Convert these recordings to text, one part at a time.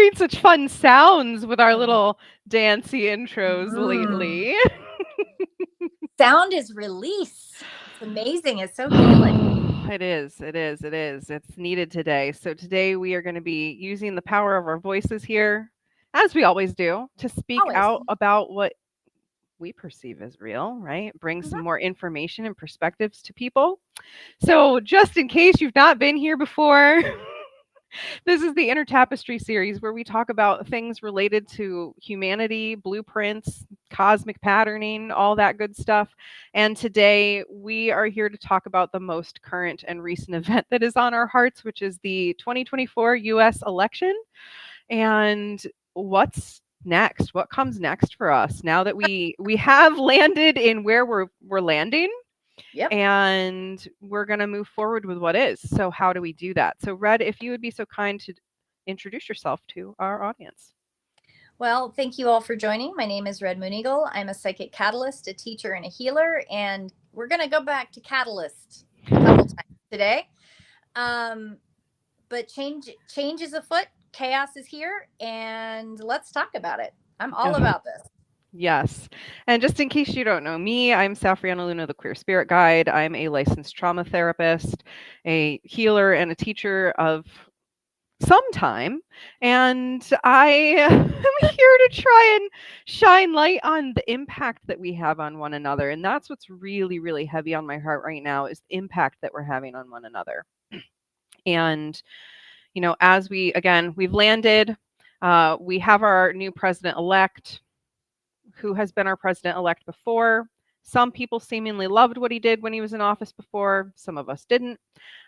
doing such fun sounds with our little dancey intros lately. Sound is release. It's amazing. It's so healing. It is. It is. It is. It's needed today. So today we are going to be using the power of our voices here, as we always do, to speak Always. out about what we perceive as real, right? Bring some Mhm. more information and perspectives to people. So, just in case you've not been here before, this is the Inner Tapestry Series where we talk about things related to humanity, blueprints, cosmic patterning, all that good stuff. And today we are here to talk about the most current and recent event that is on our hearts, which is the 2024 US election. And what's next? What comes next for us now that we have landed in where we're landing? Yep. And we're going to move forward with what is. So, how do we do that? So, Red, if you would be so kind to introduce yourself to our audience. Well, thank you all for joining. My name is Red MoonEagle. I'm a psychic catalyst, a teacher, and a healer. And we're going to go back to catalyst a couple times today. But change is afoot. Chaos is here. And let's talk about it. I'm all Oh, about this. yes. And just in case you don't know me, I'm Safrianna and the Queer Spirit Guide. I'm a licensed trauma therapist, a healer, and a teacher of some time. And I am here to try and shine light on the impact that we have on one another. And that's what's really, really heavy on my heart right now is the impact that we're having on one another. And, as we've landed, we have our new president elect who has been our president elect before. Some people seemingly loved what he did when he was in office before. Some of us didn't.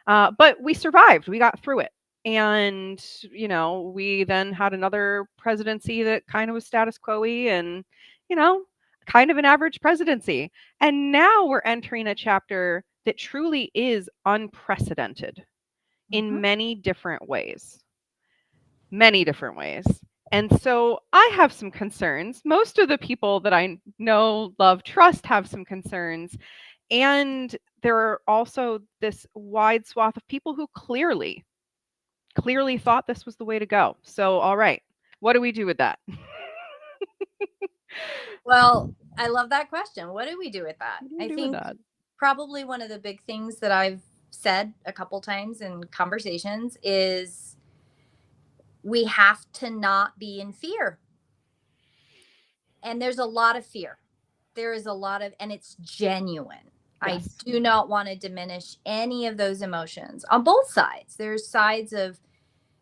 But we survived. We got through it. And, we then had another presidency that kind of was status quo-y and, you know, kind of an average presidency. And now we're entering a chapter that truly is unprecedented in Mhm. many different ways. Many different ways. And so I have some concerns. Most of the people that I know, love, trust have some concerns. And there are also this wide swath of people who clearly thought this was the way to go. So, all right, what do we do with that? Well, I love that question. What do we do with that? What do we I do with think that? probably one of the big things that I've said a couple times in conversations is we have to not be in fear. And there's a lot of fear. There is a lot of, and it's genuine. I Yes. do not want to diminish any of those emotions on both sides. There's sides of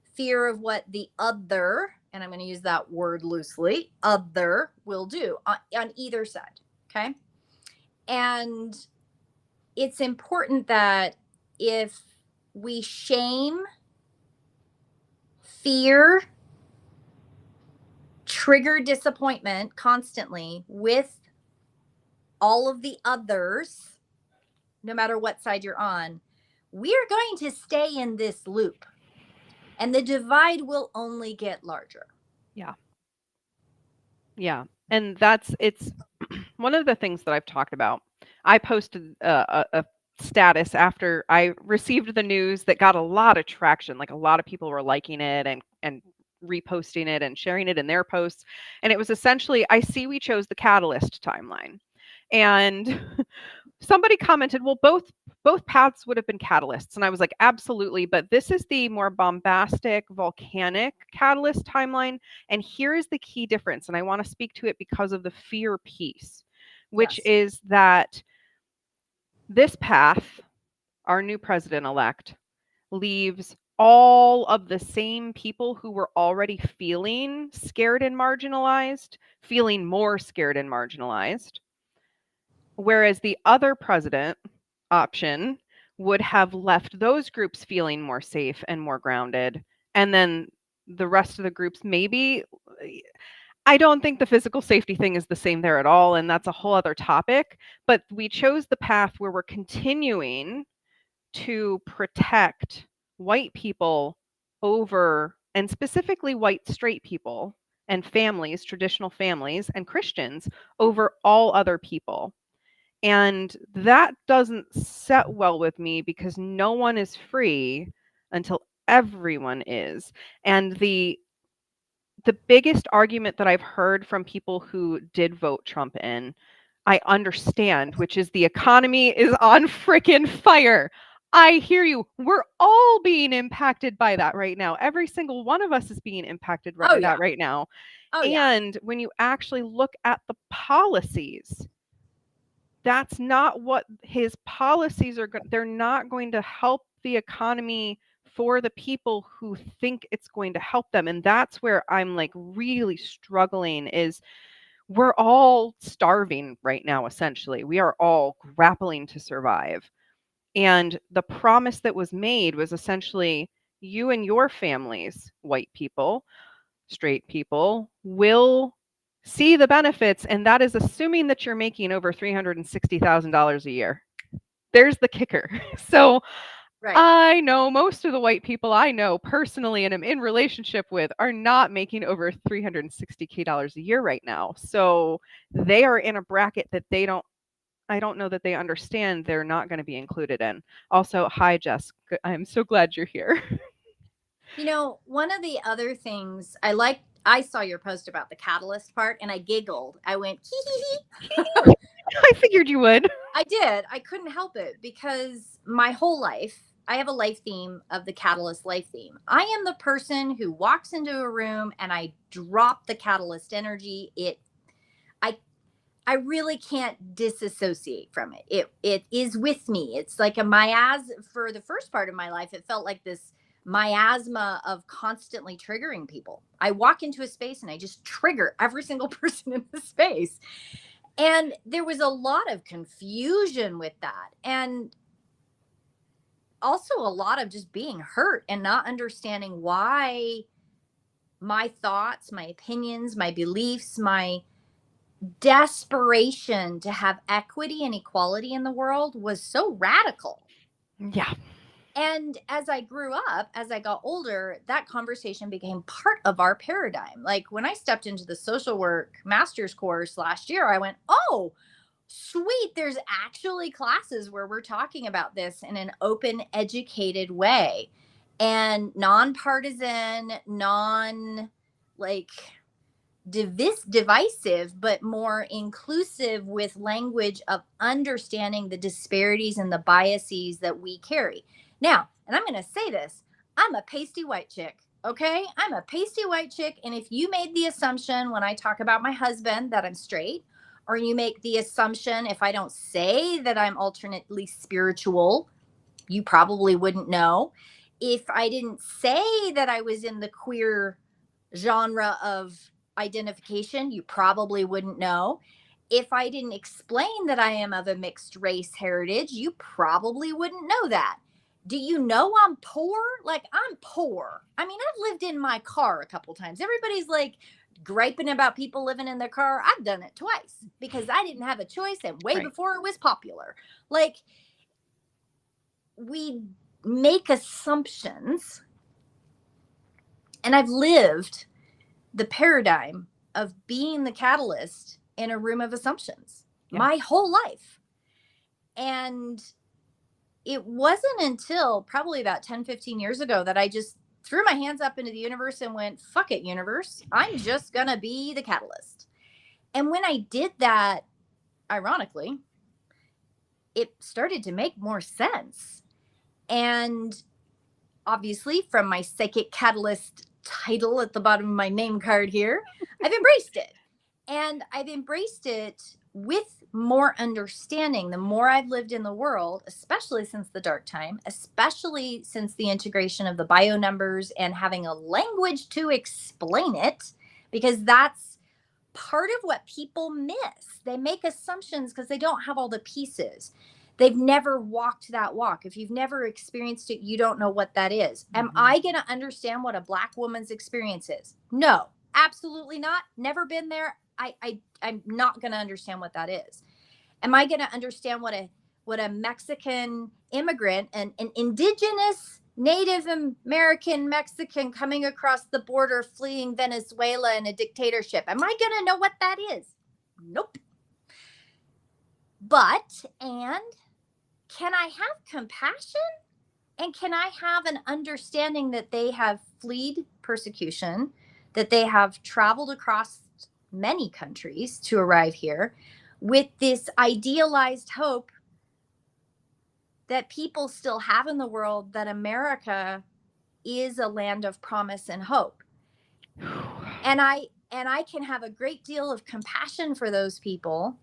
fear of what the other, and I'm going to use that word loosely, other will do on either side. Okay. And it's important that if we shame, fear, trigger disappointment constantly with all of the others, no matter what side you're on, we are going to stay in this loop and the divide will only get larger. Yeah. Yeah. And it's one of the things that I've talked about. I posted a status after I received the news that got a lot of traction. Like a lot of people were liking it and reposting it and sharing it in their posts. And it was essentially, I see we chose the catalyst timeline. And somebody commented, well, both paths would have been catalysts. And I was like, absolutely. But this is the more bombastic, volcanic catalyst timeline. And here is the key difference. And I want to speak to it because of the fear piece, which Yes. is that this path, our new president elect, leaves all of the same people who were already feeling scared and marginalized, feeling more scared and marginalized. Whereas the other president option would have left those groups feeling more safe and more grounded. And then the rest of the groups, maybe, I don't think the physical safety thing is the same there at all. And that's a whole other topic. But we chose the path where we're continuing to protect white people over, and specifically white straight people and families, traditional families, and Christians over all other people. And that doesn't set well with me because no one is free until everyone is. And the the biggest argument that I've heard from people who did vote Trump in, I understand, which is the economy is on frickin' fire. I hear you. We're all being impacted by that right now. Every single one of us is being impacted Oh by yeah. that right now. Oh yeah. And when you actually look at the policies, that's not what his policies are they're not going to help the economy for the people who think it's going to help them. And that's where I'm like really struggling is we're all starving right now. Essentially, we are all grappling to survive. And the promise that was made was essentially you and your families, white people, straight people, will see the benefits. And that is assuming that you're making over $360,000 a year. There's the kicker. So Right. I know most of the white people I know personally and am in relationship with are not making over $360K a year right now. So they are in a bracket that I don't know that they understand they're not going to be included in. Also, hi, Jess. I'm so glad you're here. You know, one of the other things I saw your post about the catalyst part and I giggled. I went, hee hee hee. I figured you would. I did. I couldn't help it because my whole life, I have a life theme of the catalyst life theme. I am the person who walks into a room and I drop the catalyst energy. I I really can't disassociate from it. It is with me. It's like a miasma. For the first part of my life, it felt like this miasma of constantly triggering people. I walk into a space and I just trigger every single person in the space. And there was a lot of confusion with that. And also a lot of just being hurt and not understanding why my thoughts, my opinions, my beliefs, my desperation to have equity and equality in the world was so radical. Yeah. And as I grew up, as I got older, that conversation became part of our paradigm. Like when I stepped into the social work master's course last year, I went, oh, sweet. There's actually classes where we're talking about this in an open, educated way and nonpartisan, non like divisive, but more inclusive with language of understanding the disparities and the biases that we carry. Now, and I'm going to say this, I'm a pasty white chick. Okay. I'm a pasty white chick. And if you made the assumption when I talk about my husband that I'm straight, or you make the assumption if I don't say that I'm alternately spiritual, you probably wouldn't know. If I didn't say that I was in the queer genre of identification, you probably wouldn't know. If I didn't explain that I am of a mixed race heritage, you probably wouldn't know that. Do you know I'm poor? Like, I'm poor. I mean, I've lived in my car a couple times. Everybody's like griping about people living in their car. I've done it twice because I didn't have a choice and way Right. before it was popular. Like, we make assumptions, and I've lived the paradigm of being the catalyst in a room of assumptions Yeah. my whole life. And it wasn't until probably about 10, 15 years ago that I just threw my hands up into the universe and went, fuck it, universe. I'm just going to be the catalyst. And when I did that, ironically, it started to make more sense. And obviously, from my psychic catalyst title at the bottom of my name card here, I've embraced it. And I've embraced it with more understanding the more I've lived in the world, especially since the dark time, especially since the integration of the bio numbers and having a language to explain it, because that's part of what people miss. They make assumptions because they don't have all the pieces. They've never walked that walk. If you've never experienced it, you don't know what that is. Am I going to understand what a Black woman's experience is? No, absolutely not. Never been there. I'm not going to understand what that is. Am I going to understand what a Mexican immigrant, an indigenous Native American Mexican coming across the border fleeing Venezuela in a dictatorship? Am I going to know what that is? Nope. But, and can I have compassion? And can I have an understanding that they have fled persecution, that they have traveled across many countries to arrive here with this idealized hope that people still have in the world, that America is a land of promise and hope. And I can have a great deal of compassion for those people,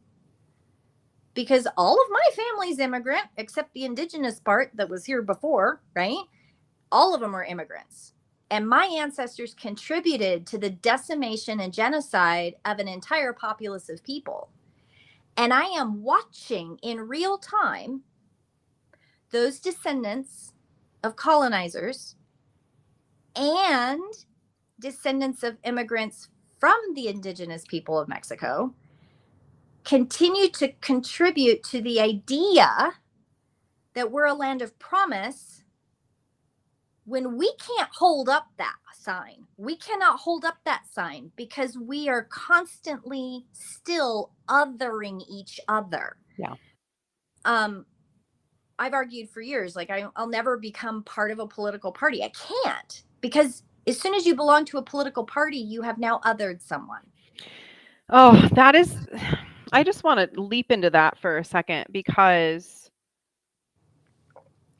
because all of my family's immigrant, except the indigenous part that was here before, right? All of them are immigrants. And my ancestors contributed to the decimation and genocide of an entire populace of people. And I am watching in real time those descendants of colonizers and descendants of immigrants from the indigenous people of Mexico continue to contribute to the idea that we're a land of promise, when we can't hold up that sign. We cannot hold up that sign because we are constantly still othering each other. Yeah. I've argued for years, like I'll never become part of a political party. I can't, because as soon as you belong to a political party, you have now othered someone. Oh, that is, I just want to leap into that for a second, because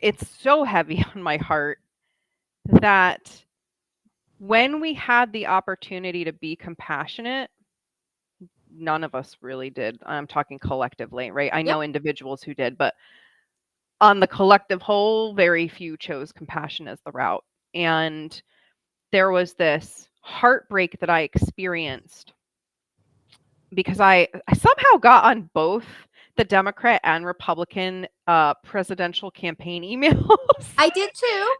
it's so heavy on my heart that when we had the opportunity to be compassionate, none of us really did. I'm talking collectively, right? I know individuals who did, but on the collective whole, very few chose compassion as the route. And there was this heartbreak that I experienced because I somehow got on both the Democrat and Republican presidential campaign emails. I did too.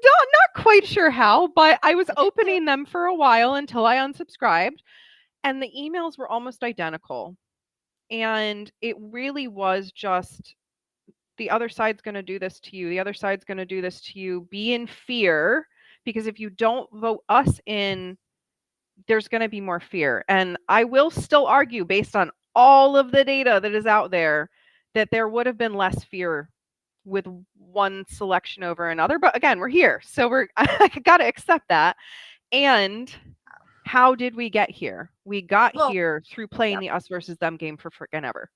Not quite sure how, but I was opening them for a while until I unsubscribed, and the emails were almost identical. And it really was just, the other side's going to do this to you. The other side's going to do this to you. Be in fear, because if you don't vote us in, there's going to be more fear. And I will still argue, based on all of the data that is out there, that there would have been less fear with one selection over another. But again, we're here, so I got to accept that. And how did we get here? We got here through playing the us versus them game for freaking ever.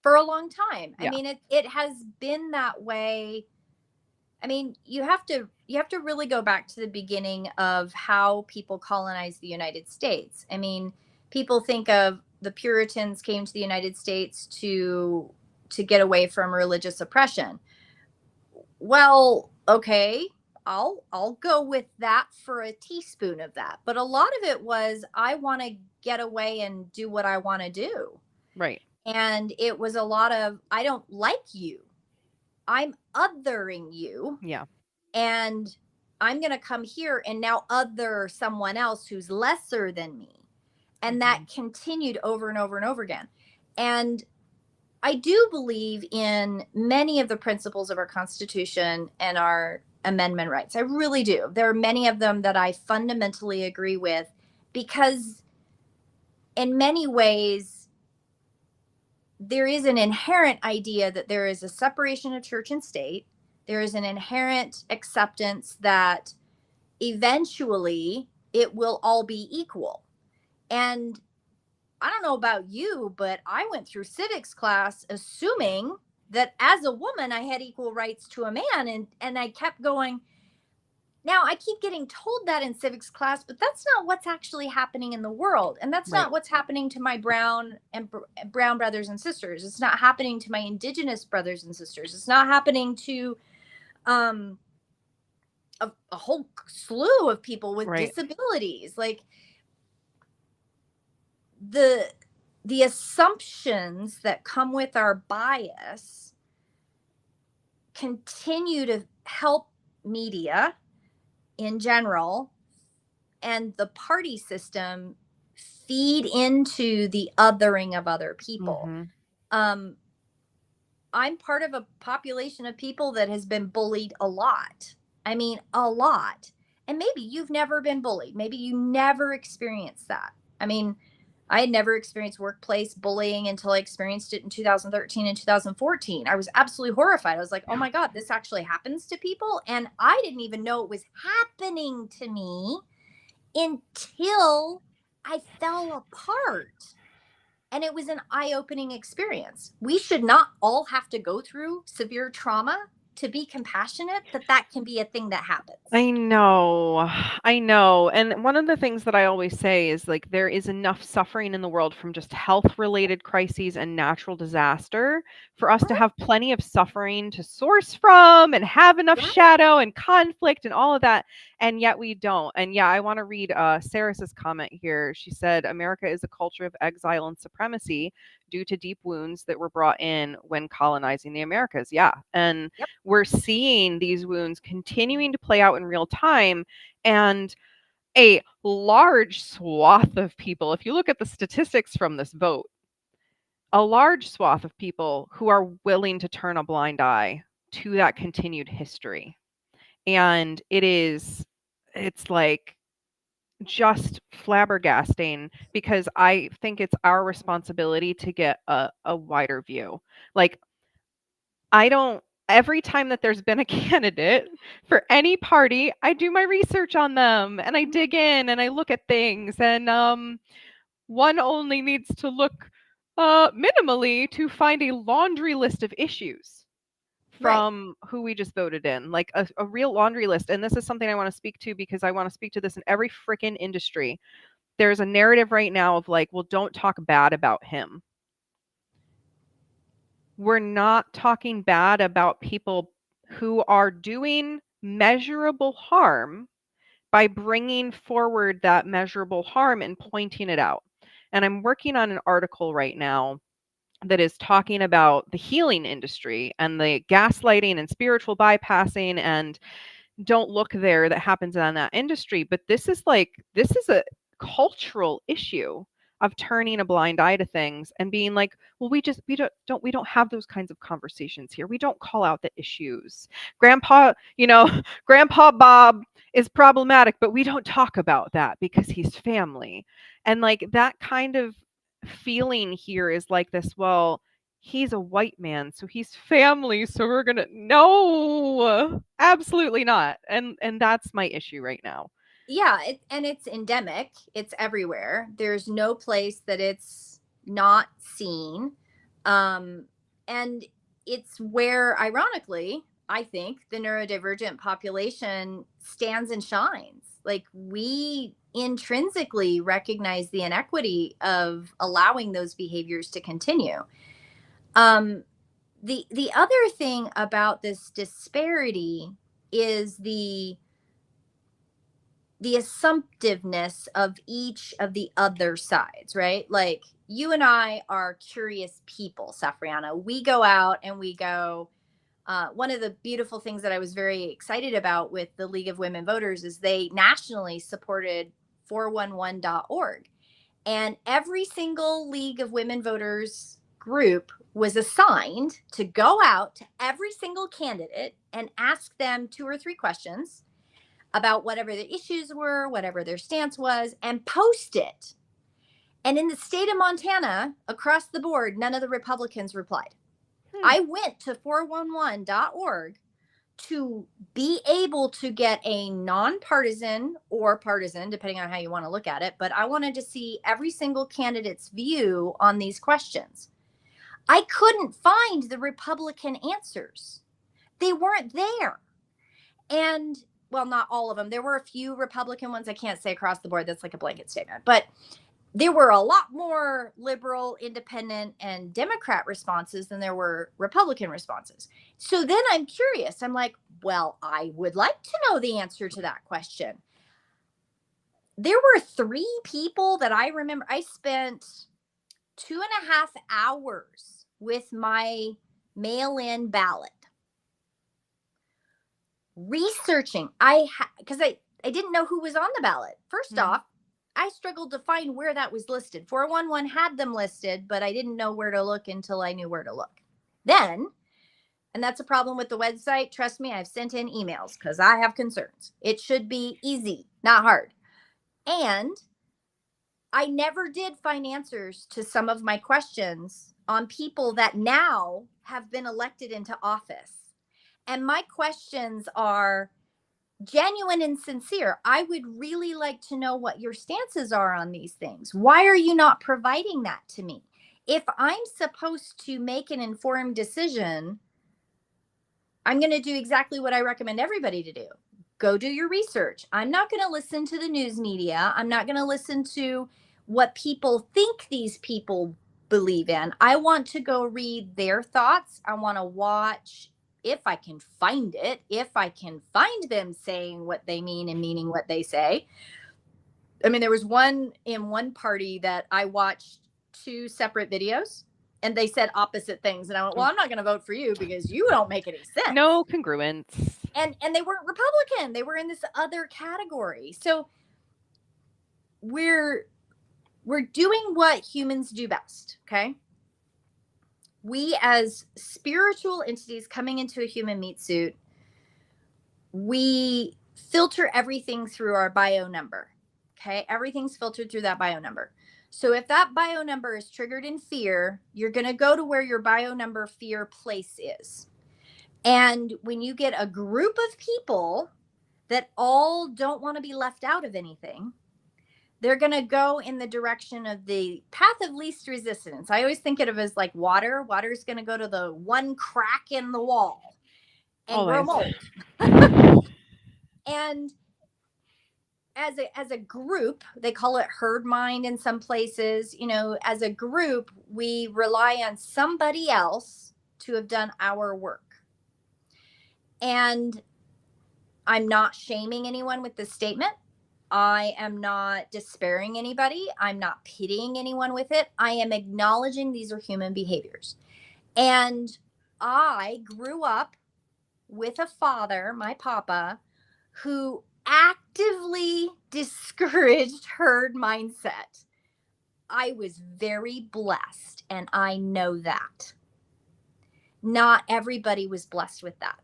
For a long time. Yeah. I mean, it has been that way. I mean, you have to really go back to the beginning of how people colonized the United States. I mean, people think of the Puritans came to the United States to get away from religious oppression. Well, okay, I'll go with that for a teaspoon of that. But a lot of it was, I want to get away and do what I want to do. Right. And it was a lot of, I don't like you. I'm othering you. Yeah. And I'm going to come here and now other someone else who's lesser than me. And that continued over and over and over again. And I do believe in many of the principles of our Constitution and our amendment rights. I really do. There are many of them that I fundamentally agree with, because in many ways, there is an inherent idea that there is a separation of church and state. There is an inherent acceptance that eventually it will all be equal. And I don't know about you, but I went through civics class assuming that as a woman, I had equal rights to a man. And I kept going, now I keep getting told that in civics class, but that's not what's actually happening in the world. And that's not what's happening to my brown brothers and sisters. It's not happening to my indigenous brothers and sisters. It's not happening to a whole slew of people with disabilities. Like, the assumptions that come with our bias continue to help media in general and the party system feed into the othering of other people. I'm part of a population of people that has been bullied a lot. I mean, a lot. And maybe you've never been bullied. Maybe you never experienced that. I mean, I had never experienced workplace bullying until I experienced it in 2013 and 2014. I was absolutely horrified. I was like, oh my God, this actually happens to people. And I didn't even know it was happening to me until I fell apart. And it was an eye-opening experience. We should not all have to go through severe trauma to be compassionate, that can be a thing that happens. I know. I know. And one of the things that I always say is like there is enough suffering in the world from just health related crises and natural disaster for us to Right. have plenty of suffering to source from and have enough Right. shadow and conflict and all of that. And yet we don't. And yeah, I want to read Sarah's comment here. She said, America is a culture of exile and supremacy due to deep wounds that were brought in when colonizing the Americas. Yeah. And Yep. we're seeing these wounds continuing to play out in real time. And a large swath of people, if you look at the statistics from this vote, a large swath of people who are willing to turn a blind eye to that continued history. And it's like just flabbergasting because I think it's our responsibility to get a wider view. Like, I don't every time that there's been a candidate for any party, I do my research on them and I dig in and I look at things and one only needs to look minimally to find a laundry list of issues Right. from who we just voted in, like a real laundry list. And this is something I want to speak to because I want to speak to this in every freaking industry. There's a narrative right now of like, well, don't talk bad about him. We're not talking bad about people who are doing measurable harm by bringing forward that measurable harm and pointing it out. And I'm working on an article right now that is talking about the healing industry and the gaslighting and spiritual bypassing and don't look there that happens in that industry. But this is a cultural issue of turning a blind eye to things and being like, well, we don't have those kinds of conversations here. We don't call out the issues. Grandpa, Grandpa Bob is problematic, but we don't talk about that because he's family. And like that kind of feeling here is like this, well, he's a white man, so he's family, so we're gonna no, absolutely not. And that's my issue right now. Yeah, and it's endemic. It's everywhere. There's no place that it's not seen. Um, and it's where, ironically, I think the neurodivergent population stands and shines. Like, we intrinsically recognize the inequity of allowing those behaviors to continue. Um, the other thing about this disparity is the assumptiveness of each of the other sides, right? Like, you and I are curious people, Safrianna. We go out and we go. One of the beautiful things that I was very excited about with the League of Women Voters is they nationally supported 411.org. And every single League of Women Voters group was assigned to go out to every single candidate and ask them 2 or 3 questions about whatever the issues were, whatever their stance was, and post it. And in the state of Montana, across the board, none of the Republicans replied. Hmm. I went to 411.org to be able to get a nonpartisan or partisan, depending on how you want to look at it, but I wanted to see every single candidate's view on these questions. I couldn't find the Republican answers. They weren't there. And well, not all of them. There were a few Republican ones. I can't say across the board. That's like a blanket statement. But there were a lot more liberal, independent, and Democrat responses than there were Republican responses. So then I'm curious. I'm like, well, I would like to know the answer to that question. There were 3 people that I remember. I spent 2.5 hours with my mail in ballot researching. Because I didn't know who was on the ballot. First Hmm. off, I struggled to find where that was listed. 411 had them listed, but I didn't know where to look until I knew where to look. Then, and that's a problem with the website. Trust me, I've sent in emails because I have concerns. It should be easy, not hard. And I never did find answers to some of my questions on people that now have been elected into office. And my questions are, genuine and sincere. I would really like to know what your stances are on these things. Why are you not providing that to me? If I'm supposed to make an informed decision, I'm going to do exactly what I recommend everybody to do. Go do your research. I'm not going to listen to the news media. I'm not going to listen to what people think these people believe in. I want to go read their thoughts. I want to watch, if I can find it, if I can find them saying what they mean and meaning what they say. I mean, there was one in one party that I watched two separate videos and they said opposite things. And I went, well, I'm not going to vote for you because you don't make any sense. No congruence. And they weren't Republican. They were in this other category. So we're doing what humans do best, okay? We as spiritual entities coming into a human meat suit, we filter everything through our bio number. Okay, everything's filtered through that bio number. So if that bio number is triggered in fear, you're going to go to where your bio number fear place is. And when you get a group of people that all don't want to be left out of anything, they're going to go in the direction of the path of least resistance. I always think of it as like water. Water is going to go to the one crack in the wall and grow mold. And as a group, they call it herd mind in some places, you know, as a group, we rely on somebody else to have done our work. And I'm not shaming anyone with this statement. I am not despairing anybody. I'm not pitying anyone with it. I am acknowledging these are human behaviors. And I grew up with a father, my papa, who actively discouraged herd mindset. I was very blessed, and I know that. Not everybody was blessed with that.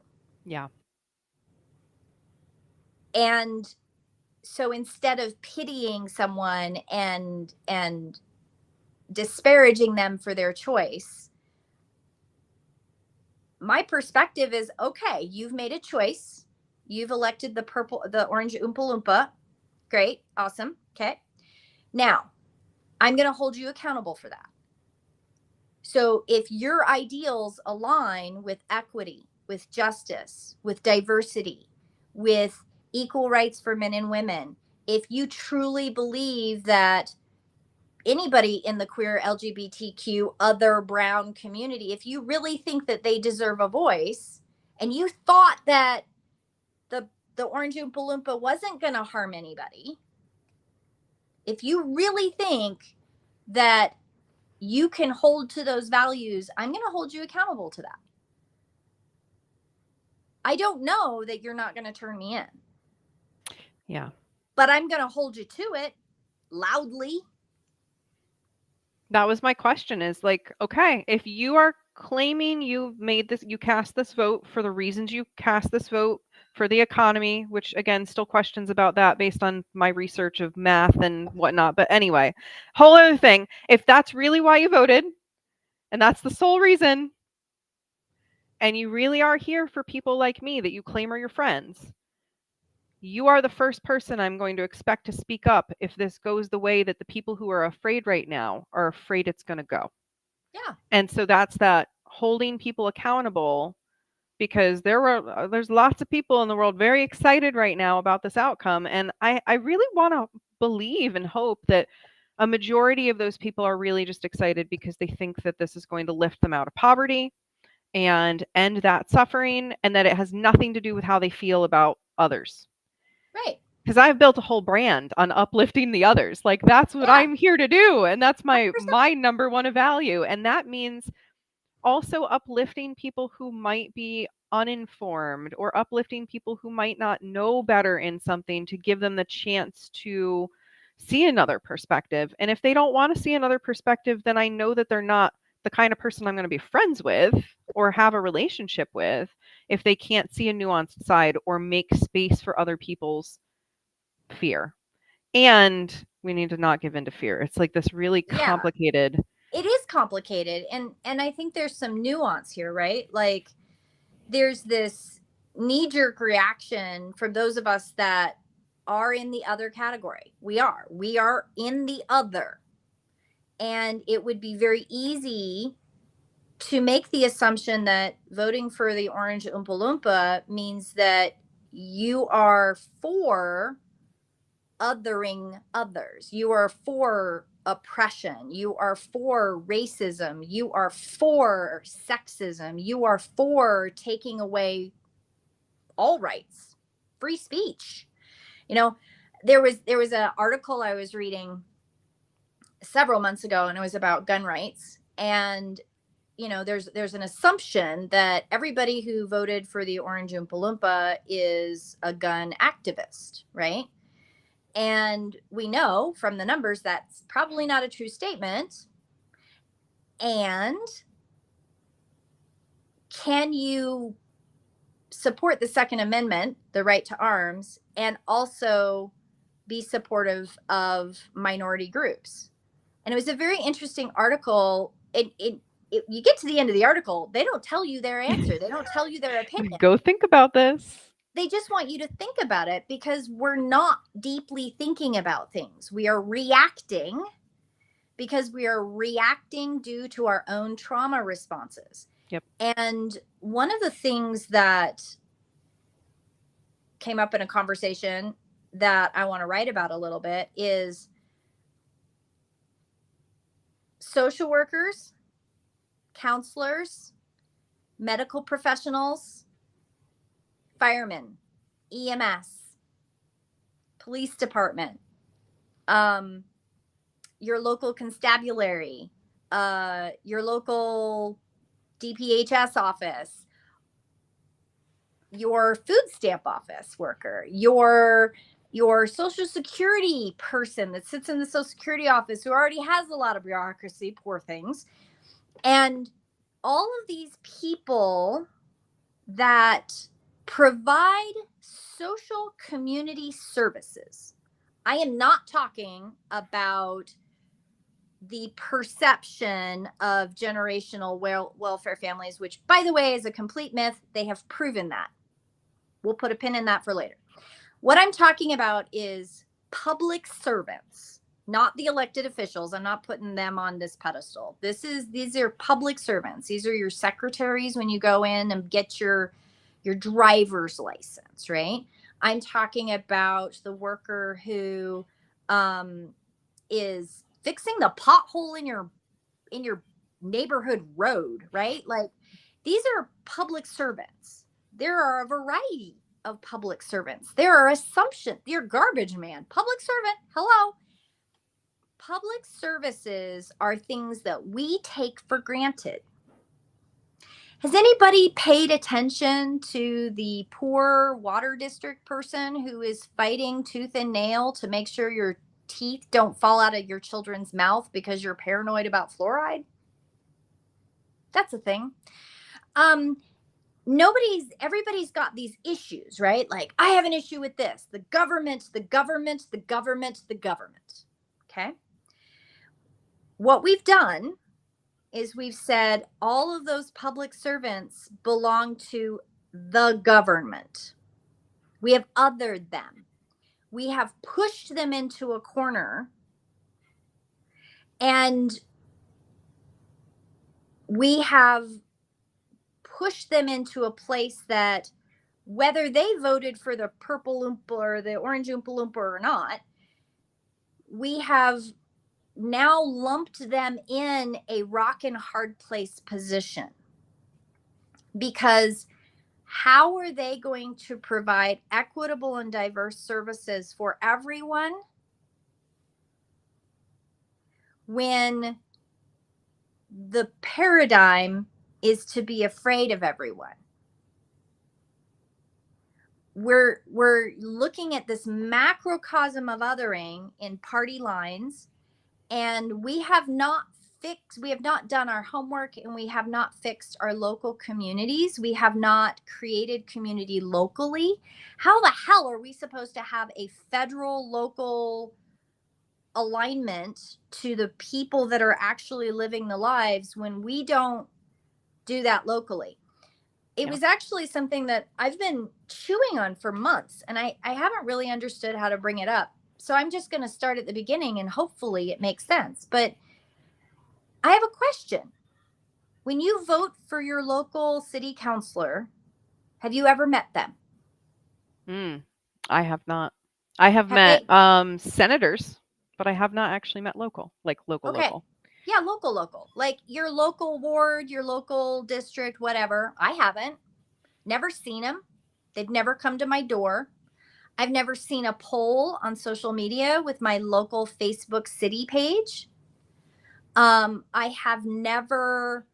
Yeah. And so instead of pitying someone and disparaging them for their choice, my perspective is, okay, you've made a choice. You've elected the orange Oompa Loompa. Great. Awesome. Okay. Now, I'm going to hold you accountable for that. So if your ideals align with equity, with justice, with diversity, with equal rights for men and women, if you truly believe that anybody in the queer LGBTQ other brown community, if you really think that they deserve a voice, and you thought that the orange Oompa Loompa wasn't going to harm anybody, if you really think that you can hold to those values, I'm going to hold you accountable to that. I don't know that you're not going to turn me in. Yeah. But I'm going to hold you to it loudly. That was my question, is like, okay, if you are claiming you've made this, you cast this vote for the reasons you cast this vote, for the economy, which again, still questions about that based on my research of math and whatnot. But anyway, whole other thing. If that's really why you voted, and that's the sole reason, and you really are here for people like me that you claim are your friends, you are the first person I'm going to expect to speak up if this goes the way that the people who are afraid right now are afraid it's going to go. Yeah. And so that's that holding people accountable, because there's lots of people in the world very excited right now about this outcome. And I really want to believe and hope that a majority of those people are really just excited because they think that this is going to lift them out of poverty and end that suffering, and that it has nothing to do with how they feel about others. Right. Because I've built a whole brand on uplifting the others. Like, that's what I'm here to do. And that's my number one value. And that means also uplifting people who might be uninformed, or uplifting people who might not know better in something, to give them the chance to see another perspective. And if they don't want to see another perspective, then I know that they're not the kind of person I'm going to be friends with or have a relationship with if they can't see a nuanced side or make space for other people's fear. And we need to not give in to fear. It's like this really complicated. It is complicated. And I think there's some nuance here, right? Like, there's this knee-jerk reaction from those of us that are in the other category. We are in the other. And it would be very easy to make the assumption that voting for the orange Oompa Loompa means that you are for othering others. You are for oppression. You are for racism. You are for sexism. You are for taking away all rights, free speech. You know, there was an article I was reading several months ago, and it was about gun rights. And you know, there's an assumption that everybody who voted for the orange Oompa Loompa is a gun activist, right? And we know from the numbers that's probably not a true statement. And can you support the Second Amendment, the right to arms, and also be supportive of minority groups? And it was a very interesting article. You get to the end of the article, they don't tell you their answer. They don't tell you their opinion. Go think about this. They just want you to think about it, because we're not deeply thinking about things. We are reacting because we are reacting due to our own trauma responses. Yep. And one of the things that came up in a conversation that I want to write about a little bit is social workers, counselors, medical professionals, firemen, EMS, police department, your local constabulary, your local DPHS office, your food stamp office worker, your social security person that sits in the social security office who already has a lot of bureaucracy, poor things. And all of these people that provide social community services. I am not talking about the perception of generational welfare families, which, by the way, is a complete myth. They have proven that. We'll put a pin in that for later. What I'm talking about is public servants, not the elected officials. I'm not putting them on this pedestal. These are public servants. These are your secretaries when you go in and get your driver's license, right? I'm talking about the worker who is fixing the pothole in your neighborhood road, right? Like, these are public servants. There are a variety of public servants. There are assumptions. You're garbage man, public servant. Hello. Public services are things that we take for granted. Has anybody paid attention to the poor water district person who is fighting tooth and nail to make sure your teeth don't fall out of your children's mouth because you're paranoid about fluoride? That's a thing. Everybody's got these issues, right? Like, I have an issue with this. The government. Okay. What we've done is we've said all of those public servants belong to the government. We have othered them. We have pushed them into a corner, and we have pushed them into a place that, whether they voted for the purple Oompa or the orange Oompa Loompa or not, we have now lumped them in a rock and hard place position. Because how are they going to provide equitable and diverse services for everyone when the paradigm is to be afraid of everyone? We're looking at this macrocosm of othering in party lines, and we have not done our homework, and we have not fixed our local communities. We have not created community locally. How the hell are we supposed to have a federal local alignment to the people that are actually living the lives when we don't do that locally? it Yeah. was actually something that I've been chewing on for months, and I haven't really understood how to bring it up. So I'm just going to start at the beginning and hopefully it makes sense. But I have a question. When you vote for your local city councilor, have you ever met them? Mm, I have not. I have Have met they? senators, but I have not actually met local, like local Okay. local. Yeah, local. Like your local ward, your local district, whatever. I haven't. Never seen them. They've never come to my door. I've never seen a poll on social media with my local Facebook city page. I have never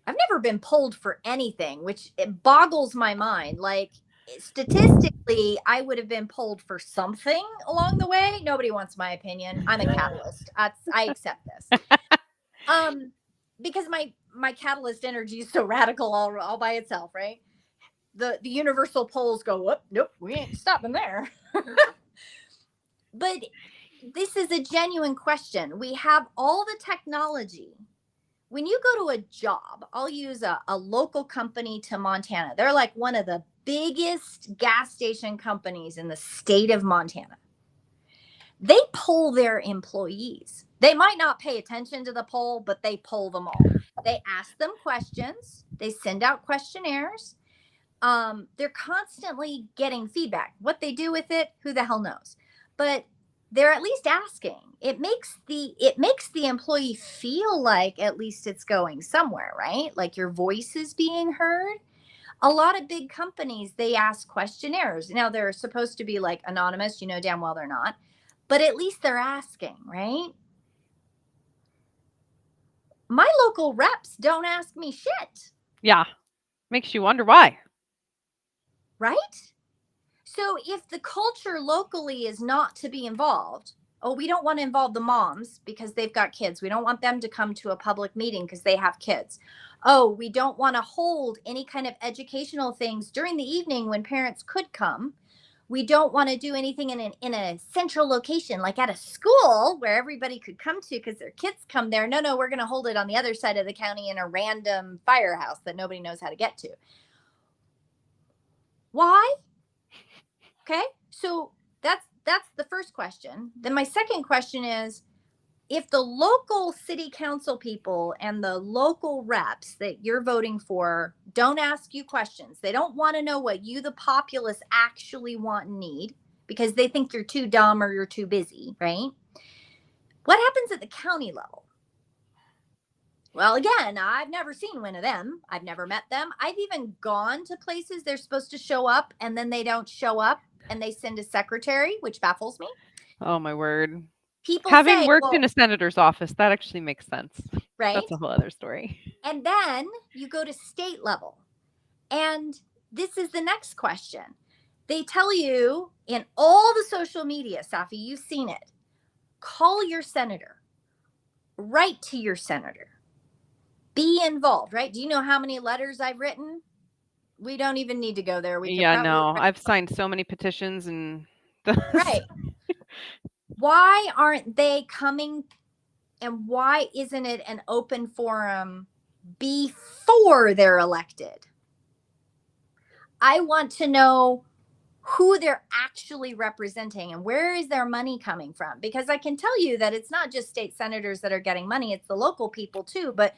I've never been polled for anything, which it boggles my mind. Like statistically, I would have been polled for something along the way. Nobody wants my opinion. I'm a catalyst. I accept this. Um, because my catalyst energy is so radical all by itself, right? The universal polls go, whoop, nope, we ain't stopping there. But this is a genuine question. We have all the technology. When you go to a job, I'll use a local company to Montana. They're like one of the biggest gas station companies in the state of Montana. They poll their employees. They might not pay attention to the poll, but they poll them all. They ask them questions, they send out questionnaires. They're constantly getting feedback. What they do with it, who the hell knows? But they're at least asking. It makes the employee feel like at least it's going somewhere, right? Like your voice is being heard. A lot of big companies, they ask questionnaires. Now they're supposed to be like anonymous, you know damn well they're not. But at least they're asking, right? My local reps don't ask me shit, Yeah, makes you wonder why. right? So if the culture locally is not to be involved, oh, we don't want to involve the moms because they've got kids. We don't want them to come to a public meeting because they have kids. Oh, we don't want to hold any kind of educational things during the evening when parents could come. We don't want to do anything in a central location like at a school where everybody could come to because their kids come there. No, we're going to hold it on the other side of the county in a random firehouse that nobody knows how to get to. Why? Okay. So that's the first question. Then my second question is, if the local city council people and the local reps that you're voting for don't ask you questions, they don't want to know what you, the populace, actually want and need because they think you're too dumb or you're too busy, right? What happens at the county level? Well, again, I've never seen one of them. I've never met them. I've even gone to places they're supposed to show up and then they don't show up and they send a secretary, which baffles me. Oh my word. People Having say, worked in well, a senator's office, that actually makes sense. That's right? a whole other story. And then you go to state level. And this is the next question. They tell you in all the social media, Safi, you've seen it. Call your senator, write to your senator, be involved, right? Do you know how many letters I've written? We don't even need to go there. We could Yeah, probably, no, I've signed so many petitions and right. Why aren't they coming and why isn't it an open forum before they're elected? I want to know who they're actually representing and where is their money coming from, because I can tell you that it's not just state senators that are getting money, it's the local people too. But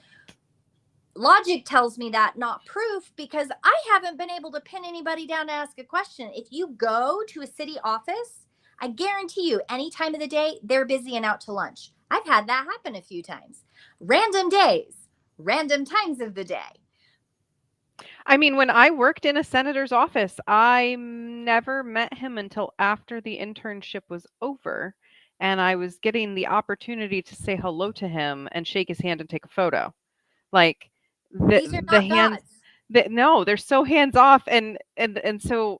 logic tells me that, not proof, because I haven't been able to pin anybody down to ask a question. If you go to a city office, I guarantee you any time of the day they're busy and out to lunch. I've had that happen a few times. Random days, random times of the day. I mean, when I worked in a senator's office, I never met him until after the internship was over, and I was getting the opportunity to say hello to him and shake his hand and take a photo. Like These are the not hands gods. that no, they're so hands off and so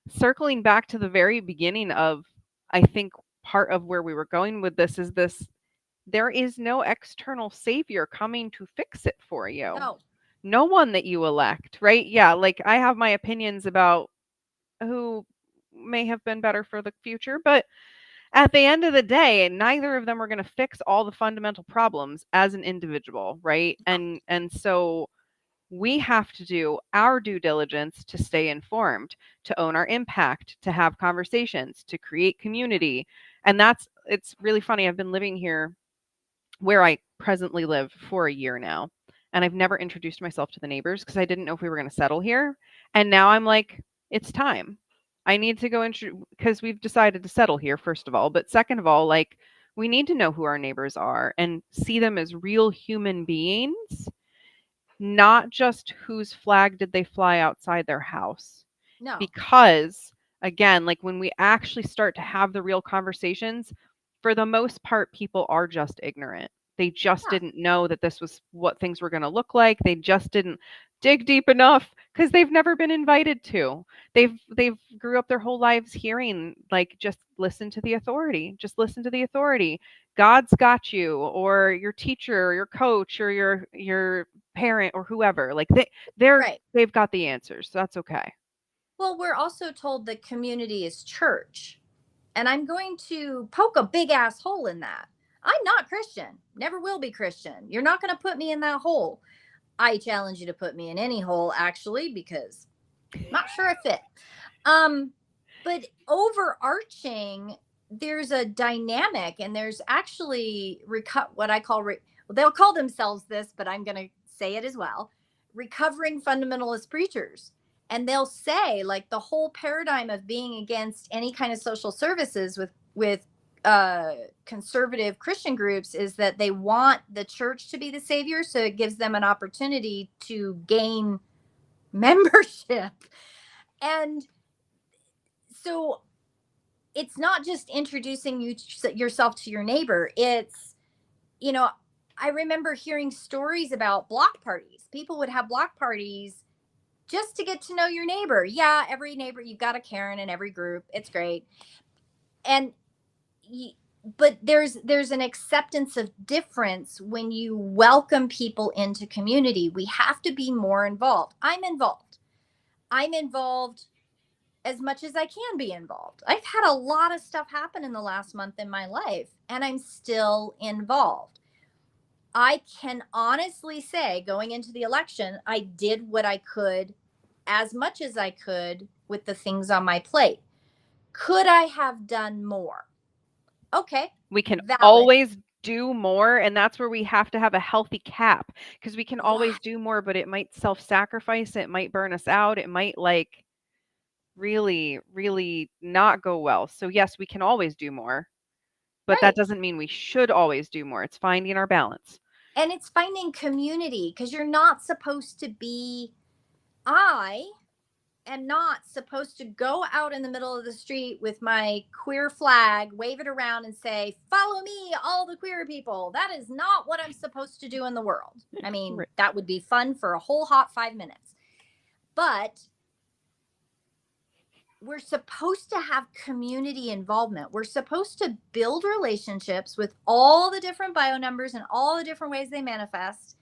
circling back to the very beginning of I think part of where we were going with this is this there is no external savior coming to fix it for you. No. No one that you elect, right? Yeah, like I have my opinions about who may have been better for the future, but at the end of the day, neither of them are going to fix all the fundamental problems as an individual, right? No. And so We have to do our due diligence to stay informed, to own our impact, to have conversations, to create community. And it's really funny. I've been living here where I presently live for a year now. And I've never introduced myself to the neighbors because I didn't know if we were going to settle here. And now I'm like, it's time. I need to go because we've decided to settle here, first of all. But second of all, like, we need to know who our neighbors are and see them as real human beings, not just whose flag did they fly outside their house. No. Because, again, like when we actually start to have the real conversations, for the most part, people are just ignorant. They just Yeah. didn't know that this was what things were going to look like. They just didn't dig deep enough because they've never been invited to. They've grew up their whole lives hearing, like, just listen to the authority. Just listen to the authority. God's got you, or your teacher or your coach or your parent or whoever. Like Right. they've got the answers. So that's okay. Well, we're also told that community is church. And I'm going to poke a big ass hole in that. I'm not Christian, never will be Christian. You're not going to put me in that hole. I challenge you to put me in any hole, actually, because I'm not sure I fit. But overarching, there's a dynamic, and there's actually what I call well, they'll call themselves this, but I'm going to say it as well: recovering fundamentalist preachers. And they'll say, like, the whole paradigm of being against any kind of social services with conservative Christian groups is that they want the church to be the savior, so it gives them an opportunity to gain membership. And so it's not just introducing yourself to your neighbor. It's, I remember hearing stories about block parties. People would have block parties just to get to know your neighbor. Yeah, every neighbor, you've got a Karen in every group. It's great. And but there's an acceptance of difference when you welcome people into community. We have to be more involved. I'm involved as much as I can be involved. I've had a lot of stuff happen in the last month in my life, and I'm still involved. I can honestly say, going into the election, I did what I could, as much as I could, with the things on my plate. Could I have done more? Okay, We can valid. always do more, and that's where we have to have a healthy cap, because we can Yeah, always do more, but it might self-sacrifice, it might burn us out, it might, like, really, really not go well. So yes, we can always do more, but that right. doesn't mean we should always do more. It's finding our balance. And it's finding community, because you're not supposed to be, I am not supposed to go out in the middle of the street with my queer flag, wave it around, and say, follow me, all the queer people. That is not what I'm supposed to do in the world. I mean, Right. that would be fun for a whole hot 5 minutes. But we're supposed to have community involvement. We're supposed to build relationships with all the different bio numbers and all the different ways they manifest,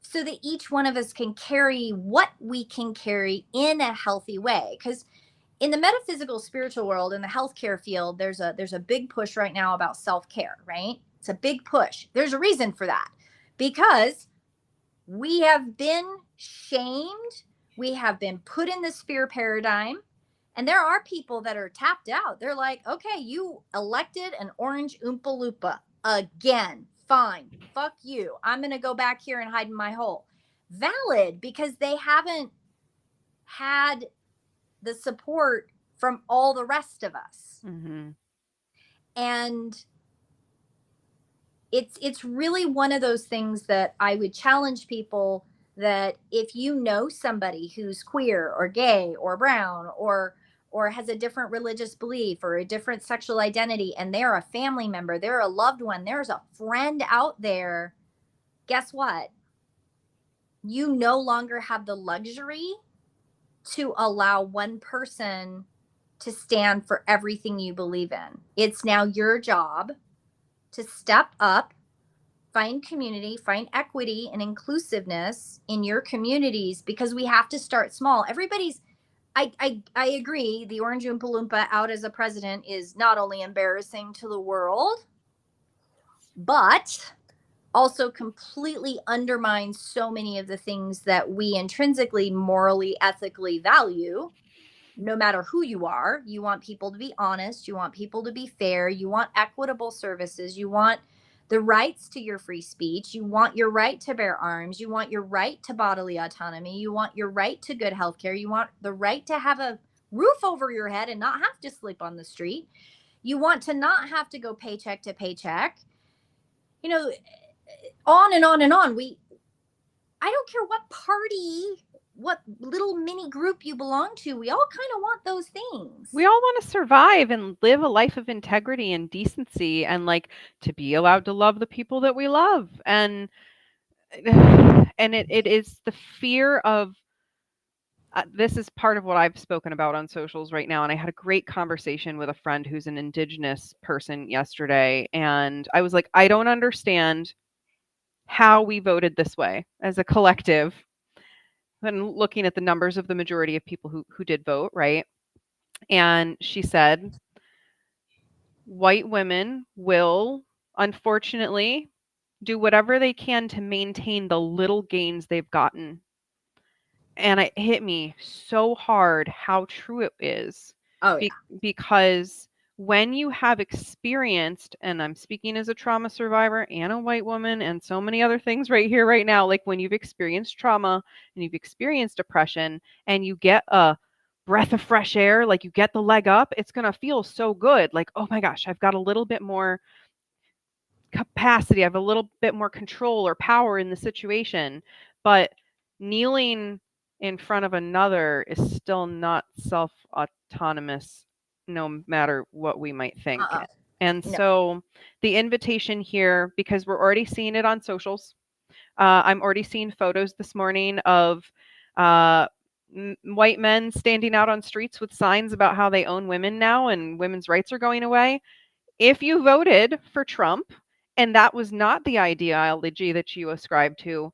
so that each one of us can carry what we can carry in a healthy way. Because in the metaphysical spiritual world, in the healthcare field, there's a big push right now about self-care, right? It's a big push. There's a reason for that, because we have been shamed, we have been put in this fear paradigm, and there are people that are tapped out. They're like, okay, you elected an orange Oompa Loompa again. Fine. Fuck you. I'm going to go back here and hide in my hole. Valid, because they haven't had the support from all the rest of us. Mm-hmm. And it's really one of those things that I would challenge people, that if you know somebody who's queer or gay or brown or has a different religious belief or a different sexual identity, and they're a family member, they're a loved one, there's a friend out there, guess what? You no longer have the luxury to allow one person to stand for everything you believe in. It's now your job to step up, find community, find equity and inclusiveness in your communities, because we have to start small. I agree, the Orange Oompa Loompa out as a president is not only embarrassing to the world, but also completely undermines so many of the things that we intrinsically, morally, ethically value. No matter who you are, you want people to be honest, you want people to be fair, you want equitable services, you want the rights to your free speech, you want your right to bear arms, you want your right to bodily autonomy, you want your right to good health care, you want the right to have a roof over your head and not have to sleep on the street. You want to not have to go paycheck to paycheck. You know, on and on and on. I don't care what party, what little mini group you belong to, we all kind of want those things. We all want to survive and live a life of integrity and decency, and like to be allowed to love the people that we love. And it is the fear of this is part of what I've spoken about on socials right now. And I had a great conversation with a friend who's an indigenous person yesterday. And I was like, I don't understand how we voted this way as a collective. And looking at the numbers of the majority of people who did vote, right? And she said, white women will unfortunately do whatever they can to maintain the little gains they've gotten. And it hit me so hard how true it is. Oh, yeah. Because when you have experienced, and I'm speaking as a trauma survivor and a white woman and so many other things right here, right now, like when you've experienced trauma and you've experienced oppression and you get a breath of fresh air, like you get the leg up, it's going to feel so good. Like, oh my gosh, I've got a little bit more capacity, I have a little bit more control or power in the situation. But kneeling in front of another is still not self autonomous, no matter what we might think. And No. so the invitation here, because we're already seeing it on socials, I'm already seeing photos this morning of white men standing out on streets with signs about how they own women now and women's rights are going away. If you voted for Trump and that was not the ideology that you ascribe to,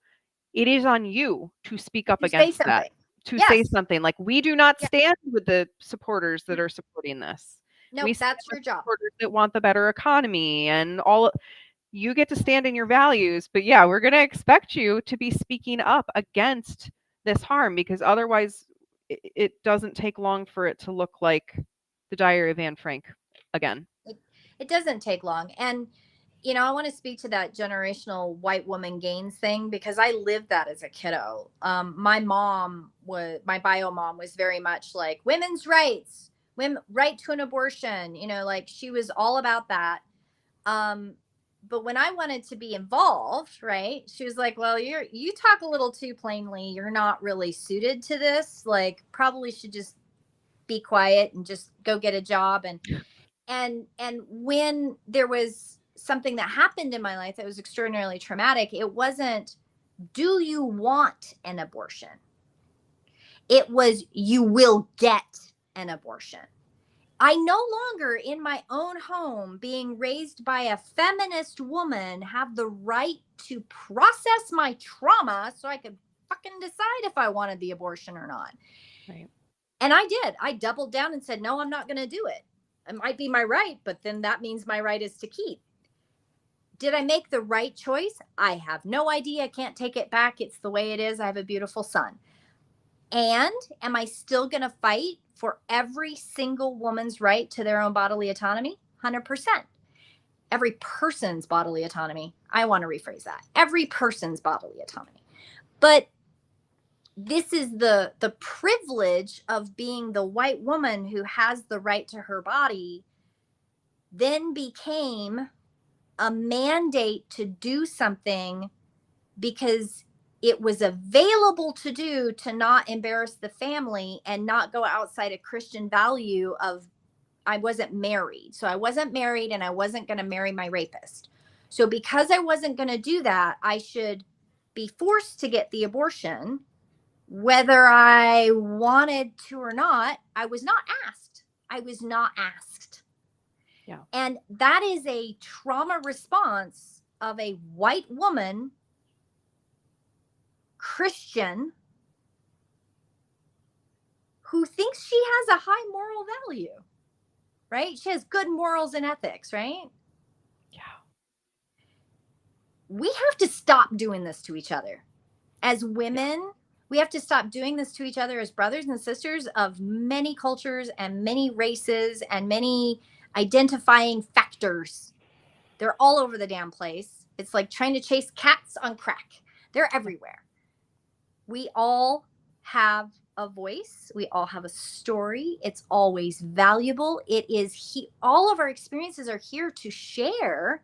it is on you to speak up To say against that, something. to say Yes. something like, we do not Yeah. stand with the supporters that are supporting this. We Nope, stand that's with your job. supporters that want the better economy and all. You get to stand in your values, but yeah, we're going to expect you to be speaking up against this harm, because otherwise it doesn't take long for it to look like the Diary of Anne Frank again. It doesn't take long. And I want to speak to that generational white woman gains thing because I lived that as a kiddo. My bio mom was very much like women's rights, women right to an abortion. Like she was all about that. But when I wanted to be involved, right, she was like, "Well, you talk a little too plainly. You're not really suited to this. Like, probably should just be quiet and just go get a job." And when there was something that happened in my life that was extraordinarily traumatic, it wasn't, do you want an abortion? It was, you will get an abortion. I no longer, in my own home, being raised by a feminist woman, have the right to process my trauma so I could fucking decide if I wanted the abortion or not. Right. And I did. I doubled down and said, no, I'm not going to do it. It might be my right, but then that means my right is to keep. Did I make the right choice? I have no idea. I can't take it back. It's the way it is. I have a beautiful son. And am I still going to fight for every single woman's right to their own bodily autonomy? 100%. Every person's bodily autonomy. I want to rephrase that. Every person's bodily autonomy. But this is the privilege of being the white woman who has the right to her body, then became a mandate to do something because it was available to do, to not embarrass the family and not go outside a Christian value of, I wasn't married. So I wasn't married and I wasn't going to marry my rapist. So because I wasn't going to do that, I should be forced to get the abortion, whether I wanted to or not. I was not asked. I was not asked. Yeah. And that is a trauma response of a white woman, Christian, who thinks she has a high moral value, right? She has good morals and ethics, right? Yeah. we have to stop doing this to each other. As women, we have to stop doing this to each other as brothers and sisters of many cultures and many races and many identifying factors. They're all over the damn place. It's like trying to chase cats on crack. They're everywhere. We all have a voice. We all have a story. It's always valuable. It is all of our experiences are here to share,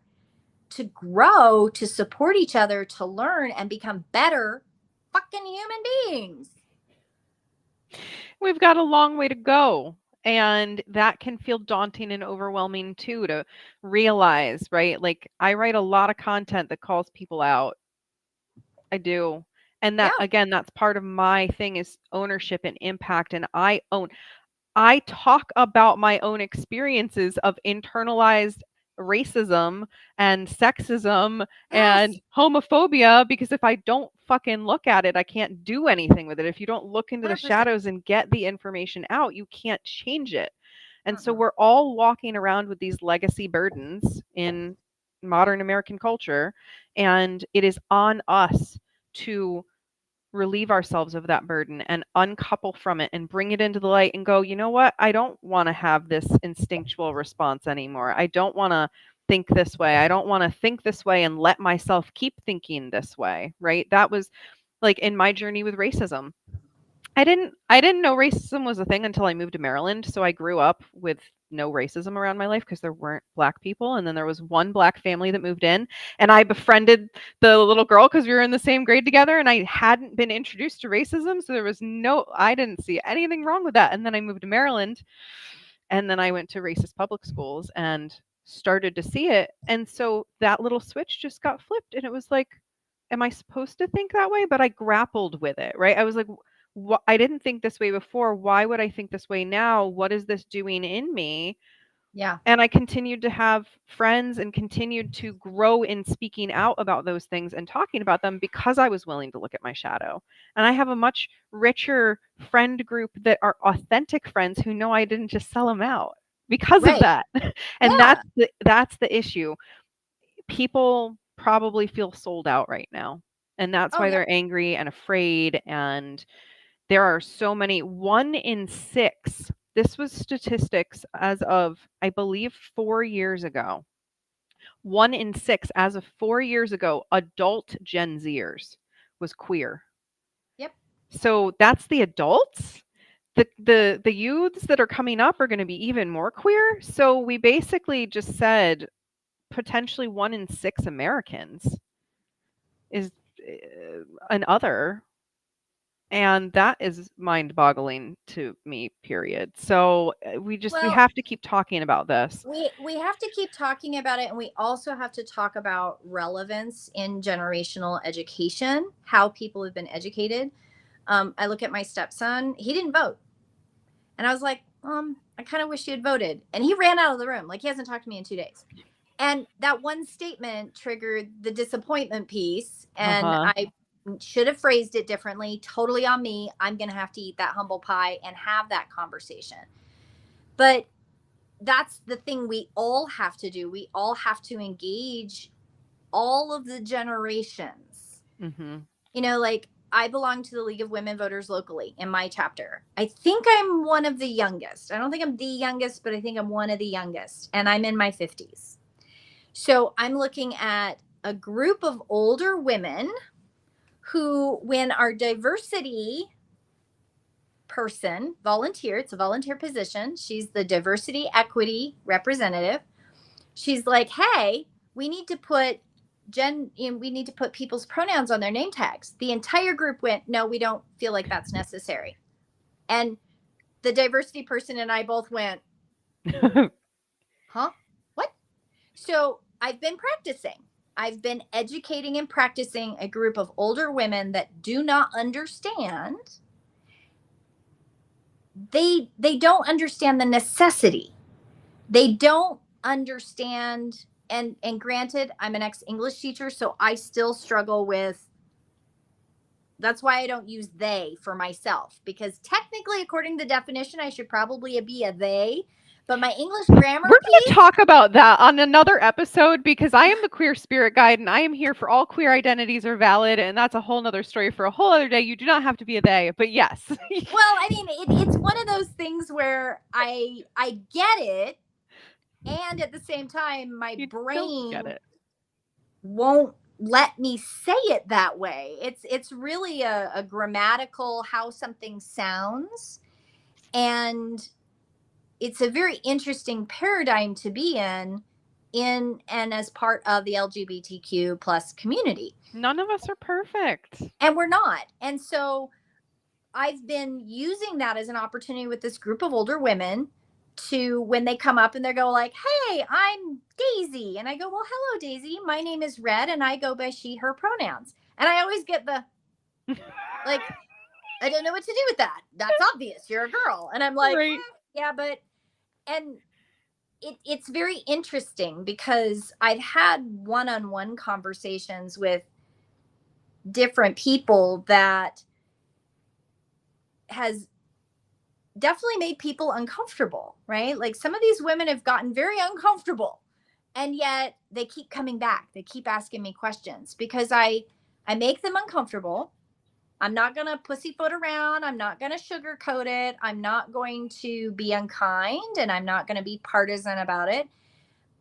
to grow, to support each other, to learn and become better fucking human beings. We've got a long way to go. And that can feel daunting and overwhelming too, to realize, right? Like, I write a lot of content that calls people out. I do. And Yeah. that, again, that's part of my thing, is ownership and impact. And I talk about my own experiences of internalized racism and sexism and Yes. homophobia, because if I don't fucking look at it, I can't do anything with it. If you don't look into the 100%. shadows and get the information out, you can't change it. And so Mm-mm. we're all walking around with these legacy burdens in modern American culture, and it is on us to relieve ourselves of that burden and uncouple from it and bring it into the light and go, you know what? I don't want to have this instinctual response anymore. I don't want to think this way. I don't want to think this way and let myself keep thinking this way, right? That was like in my journey with racism. I didn't know racism was a thing until I moved to Maryland. So I grew up with no racism around my life because there weren't black people. And then there was one black family that moved in, and I befriended the little girl because we were in the same grade together, and I hadn't been introduced to racism. So there was I didn't see anything wrong with that. And then I moved to Maryland, and then I went to racist public schools and started to see it. And so that little switch just got flipped. And it was like, am I supposed to think that way? But I grappled with it, right? I was like, I didn't think this way before. Why would I think this way now? What is this doing in me? Yeah. And I continued to have friends and continued to grow in speaking out about those things and talking about them because I was willing to look at my shadow. And I have a much richer friend group that are authentic friends who know I didn't just sell them out because of Right. that. And Yeah. that's the issue. People probably feel sold out right now. And that's Oh, why yeah. they're angry and afraid, and there are so many. 1 in 6, this was statistics as of, I believe, 4 years ago. 1 in 6 as of 4 years ago, adult Gen Zers was queer. Yep. So that's the adults. The youths that are coming up are gonna be even more queer. So we basically just said potentially 1 in 6 Americans is, an other. And that is mind-boggling to me, period. So, we Well, have to keep talking about this. we have to keep talking about it, and we also have to talk about relevance in generational education, how people have been educated. I look at my stepson. He didn't vote, and I was like, I kind of wish he had voted. And he ran out of the room. Like, he hasn't talked to me in 2 days. And that one statement triggered the disappointment piece. And Uh-huh. I should have phrased it differently. Totally on me. I'm going to have to eat that humble pie and have that conversation. But that's the thing we all have to do. We all have to engage all of the generations. Mhm. Like, I belong to the League of Women Voters locally in my chapter. I think I'm one of the youngest. I don't think I'm the youngest, but I think I'm one of the youngest. And I'm in my 50s. So I'm looking at a group of older women who, when our diversity person volunteer, it's a volunteer position, she's the diversity equity representative. She's like, hey, we need to put we need to put people's pronouns on their name tags. The entire group went, no, we don't feel like that's necessary. And the diversity person and I both went, huh? What? So I've been practicing. I've been educating and practicing a group of older women that do not understand. They don't understand the necessity. They don't understand, and granted, I'm an ex-English teacher, so I still struggle with, that's why I don't use they for myself, because technically, according to the definition, I should probably be a they, But my English grammar We're going to piece, talk about that on another episode because I am the queer spirit guide and I am here for all queer identities are valid. And that's a whole nother story for a whole other day. You do not have to be a they, but yes. well, I mean, it's one of those things where I get it, and at the same time, my You don't get brain it. won't let me say it that way. It's really a grammatical how something sounds, and it's a very interesting paradigm to be in and as part of the LGBTQ plus community. None of us are perfect. And we're not. And so I've been using that as an opportunity with this group of older women to, when they come up and they go like, "Hey, I'm Daisy." And I go, "Well, hello, Daisy. My name is Red and I go by she, her pronouns." And I always get the like, "I don't know what to do with that. That's obvious. You're a girl." And I'm like, Right. "Yeah, but," and it's very interesting because I've had one-on-one conversations with different people that has definitely made people uncomfortable, right? Like some of these women have gotten very uncomfortable, and yet they keep coming back. They keep asking me questions because I make them uncomfortable. I'm not going to pussyfoot around. I'm not going to sugarcoat it. I'm not going to be unkind, and I'm not going to be partisan about it.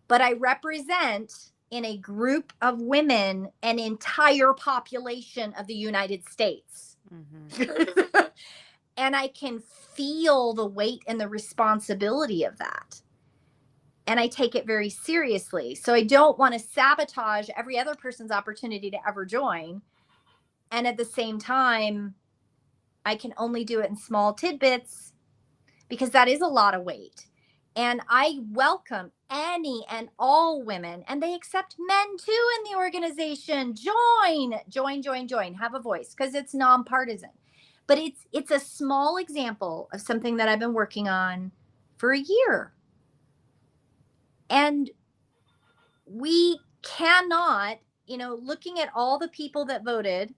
But I represent in a group of women an entire population of the United States. Mm-hmm. And I can feel the weight and the responsibility of that. And I take it very seriously. So I don't want to sabotage every other person's opportunity to ever join. And at the same time, I can only do it in small tidbits because that is a lot of weight. And I welcome any and all women, and they accept men too in the organization. Join, have a voice because it's nonpartisan. But it's a small example of something that I've been working on for a year. And we cannot, looking at all the people that voted,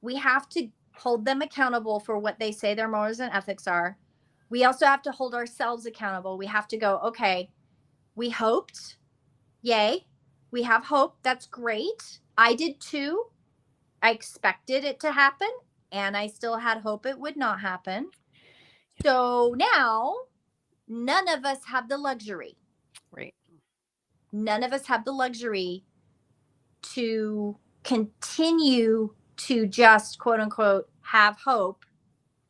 we have to hold them accountable for what they say their morals and ethics are. We also have to hold ourselves accountable. We have to go, okay, we hoped, yay, we have hope. That's great. I did too. I expected it to happen, and I still had hope it would not happen. So now none of us have the luxury. Right. None of us have the luxury to continue to just quote unquote have hope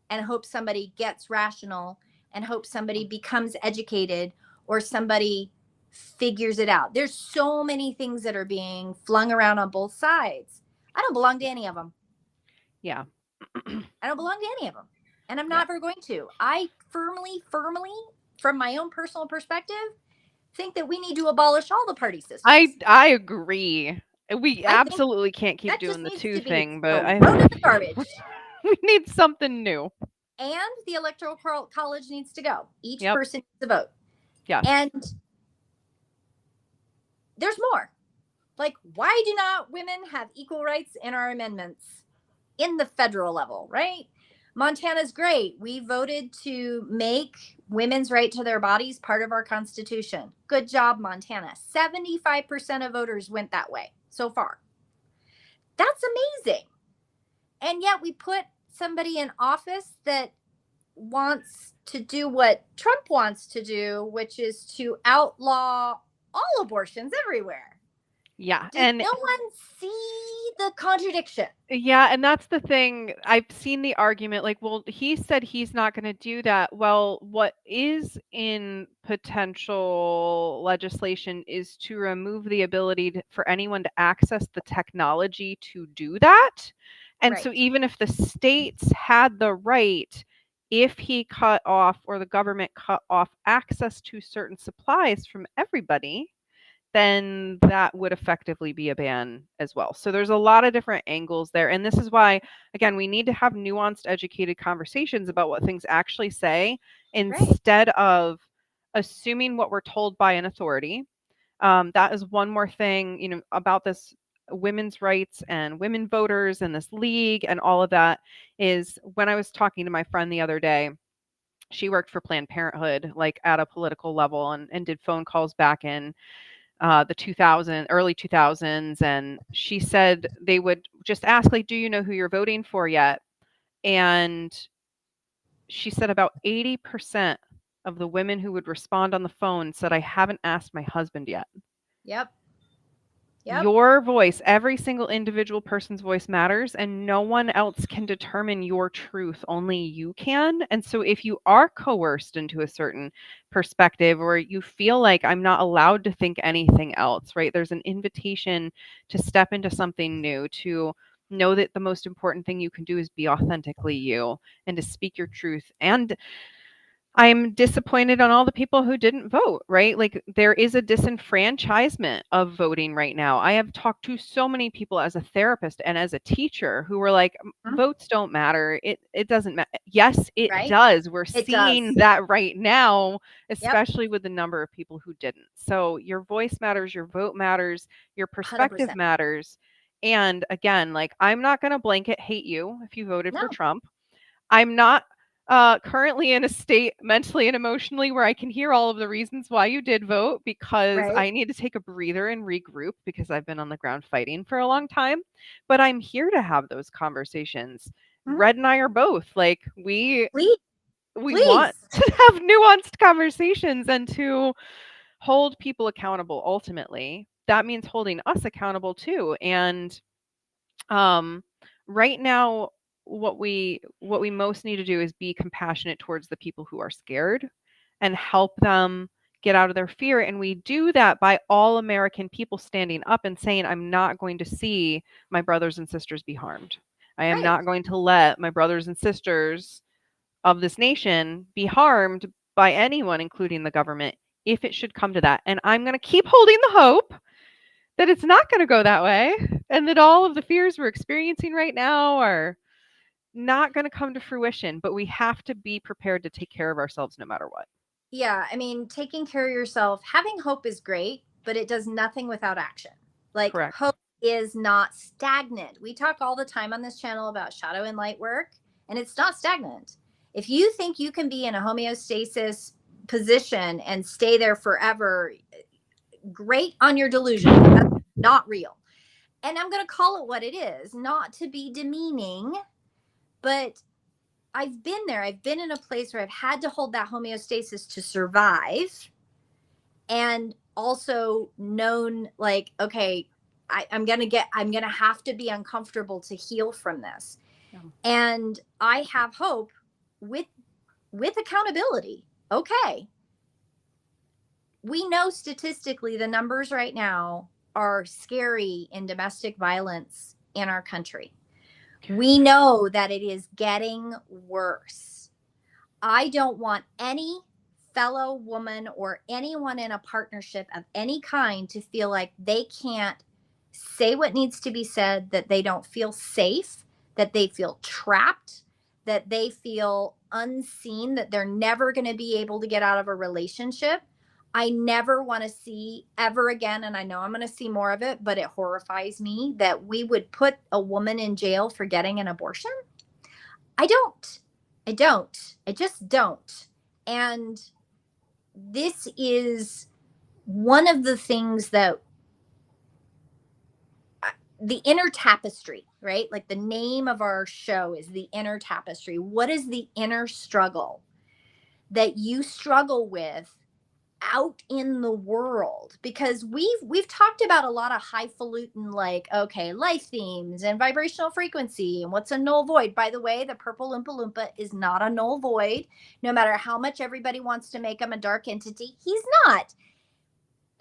and hope somebody gets rational and hope somebody becomes educated or somebody figures it out. There's so many things that are being flung around on both sides. I don't belong to any of them. Yeah. I don't belong to any of them. And I'm Yeah. not ever going to. I firmly, from my own personal perspective, think that we need to abolish all the party systems. I agree. We I think absolutely can't keep that just doing the needs two to be thing, but thrown in the garbage. we need something new. And the electoral college needs to go. Each Yep. person needs to vote. Yes. And there's more. Like, why do not women have equal rights in our amendments in the federal level, right? Montana's great. We voted to make women's right to their bodies part of our Constitution. Good job, Montana. 75% of voters went that way so far. That's amazing. And yet we put somebody in office that wants to do what Trump wants to do, which is to outlaw all abortions everywhere. Yeah. Does And no one see the contradiction? yeah, and that's the thing. I've seen the argument like, well, he said he's not going to do that. Well, what is in potential legislation is to remove the ability for anyone to access the technology to do that. And so Right. even if the states had the right, if he cut off or the government cut off access to certain supplies from everybody, then that would effectively be a ban as well. So there's a lot of different angles there. And this is why, again, we need to have nuanced, educated conversations about what things actually say Right. instead of assuming what we're told by an authority. That is one more thing, about this women's rights and women voters and this league and all of that is when I was talking to my friend the other day, She worked for Planned Parenthood, like at a political level, and did phone calls back in the early 2000s. And she said they would just ask, like, do you know who you're voting for yet? And she said about 80% of the women who would respond on the phone said, I haven't asked my husband yet. Yep. Yep. Your voice, every single individual person's voice matters, and no one else can determine your truth. Only you can. And so, if you are coerced into a certain perspective, or you feel like I'm not allowed to think anything else, right? There's an invitation to step into something new, to know that the most important thing you can do is be authentically you and to speak your truth. And I'm disappointed on all the people who didn't vote, right? Like, there is a disenfranchisement of voting right now. I have talked to so many people as a therapist and as a teacher who were like, Mhm. votes don't matter. It doesn't matter. Yes, it Right. does. We're It seeing does. that right now, Yep. especially with the number of people who didn't. So your voice matters, your vote matters, your perspective 100%. matters. And again, like, I'm not going to blanket hate you if you voted for No. Trump. I'm not currently in a state mentally and emotionally where I can hear all of the reasons why you did vote, because Right. I need to take a breather and regroup because I've been on the ground fighting for a long time. But I'm here to have those conversations. Mhm. Red and I are both like, Please. we want Please. to have nuanced conversations and to hold people accountable. Ultimately, that means holding us accountable too. And um, right now, what we most need to do is be compassionate towards the people who are scared and help them get out of their fear. And we do that by all American people standing up and saying, I'm not going to see my brothers and sisters be harmed. I am Right. not going to let my brothers and sisters of this nation be harmed by anyone, including the government, if it should come to that. And I'm going to keep holding the hope that it's not going to go that way, and that all of the fears we're experiencing right now are not going to come to fruition. But we have to be prepared to take care of ourselves no matter what. Yeah. I mean, taking care of yourself, having hope is great, but it does nothing without action. Like, Correct. hope is not stagnant. We talk all the time on this channel about shadow and light work, and it's not stagnant. If you think you can be in a homeostasis position and stay there forever, great on your delusion, but that's not real. And I'm going to call it what it is, not to be demeaning, but I've been there. I've been in a place where I've had to hold that homeostasis to survive, and also known, like, okay, I'm gonna have to be uncomfortable to heal from this. Yeah. And I have hope with accountability. Okay, we know statistically the numbers right now are scary in domestic violence in our country. We know that it is getting worse. I don't want any fellow woman or anyone in a partnership of any kind to feel like they can't say what needs to be said, that they don't feel safe, that they feel trapped, that they feel unseen, that they're never going to be able to get out of a relationship. I never want to see ever again, and I know I'm going to see more of it, but it horrifies me that we would put a woman in jail for getting an abortion. I don't. I don't. I just don't. And this is one of the things that the inner tapestry, right? Like, the name of our show is the inner tapestry. What is the inner struggle that you struggle with out in the world? Because we've talked about a lot of highfalutin, like, okay, life themes and vibrational frequency and what's a null void. By the way, the purple Oompa Loompa is not a null void. No matter how much everybody wants to make him a dark entity, he's not.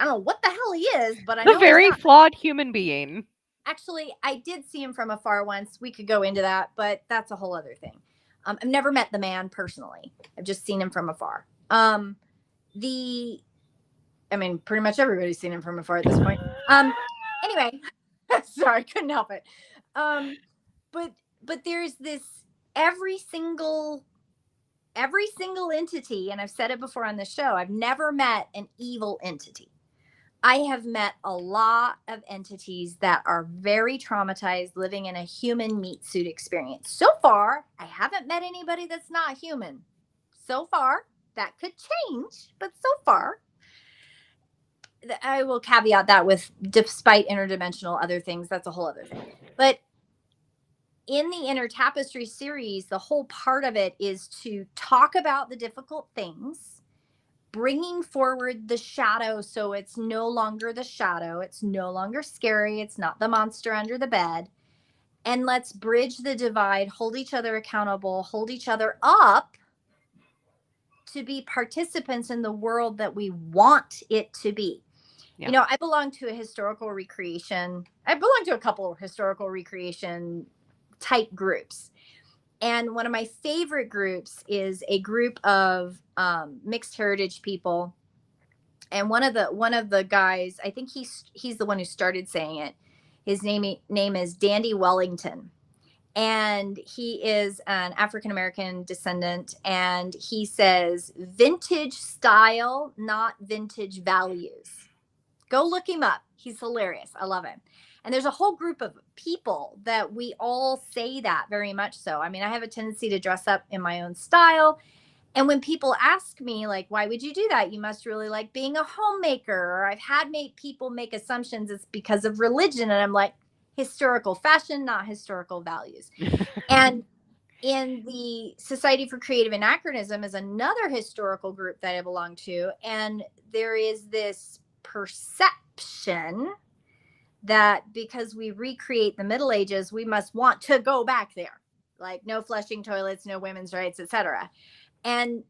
I don't know what the hell he is, but I The know he's very not. flawed human being. Actually, I did see him from afar once. We could go into that, but that's a whole other thing. I've never met the man personally. I've just seen him from afar. The I mean, pretty much everybody's seen him from afar at this point. Anyway, sorry, couldn't help it. Um, but there's this every single entity, and I've said it before on the show. I've never met an evil entity. I have met a lot of entities that are very traumatized, living in a human meat suit experience. So far, I haven't met anybody that's not human. So far, that could change, but so far, I will caveat that with despite interdimensional other things, that's a whole other thing. But in the Inner Tapestry series, the whole part of it is to talk about the difficult things, bringing forward the shadow so it's no longer the shadow, it's no longer scary, it's not the monster under the bed. And let's bridge the divide, hold each other accountable, hold each other up to be participants in the world that we want it to be. Yeah. You know, I belong to a historical recreation. I belong to a couple of historical recreation type groups. And one of my favorite groups is a group of mixed heritage people. And one of the guys, I think he's the one who started saying it. His name is Dandy Wellington. And he is an African American descendant. And he says, vintage style, not vintage values. Go look him up. He's hilarious. I love him. And there's a whole group of people that we all say that very much so. I mean, I have a tendency to dress up in my own style. And when people ask me, like, why would you do that? You must really like being a homemaker. Or I've had people make assumptions it's because of religion. And I'm like, historical fashion, not historical values. And in the Society for Creative Anachronism is another historical group that I belong to. And there is this perception that because we recreate the Middle Ages, we must want to go back there, like no flushing toilets, no women's rights, etc. And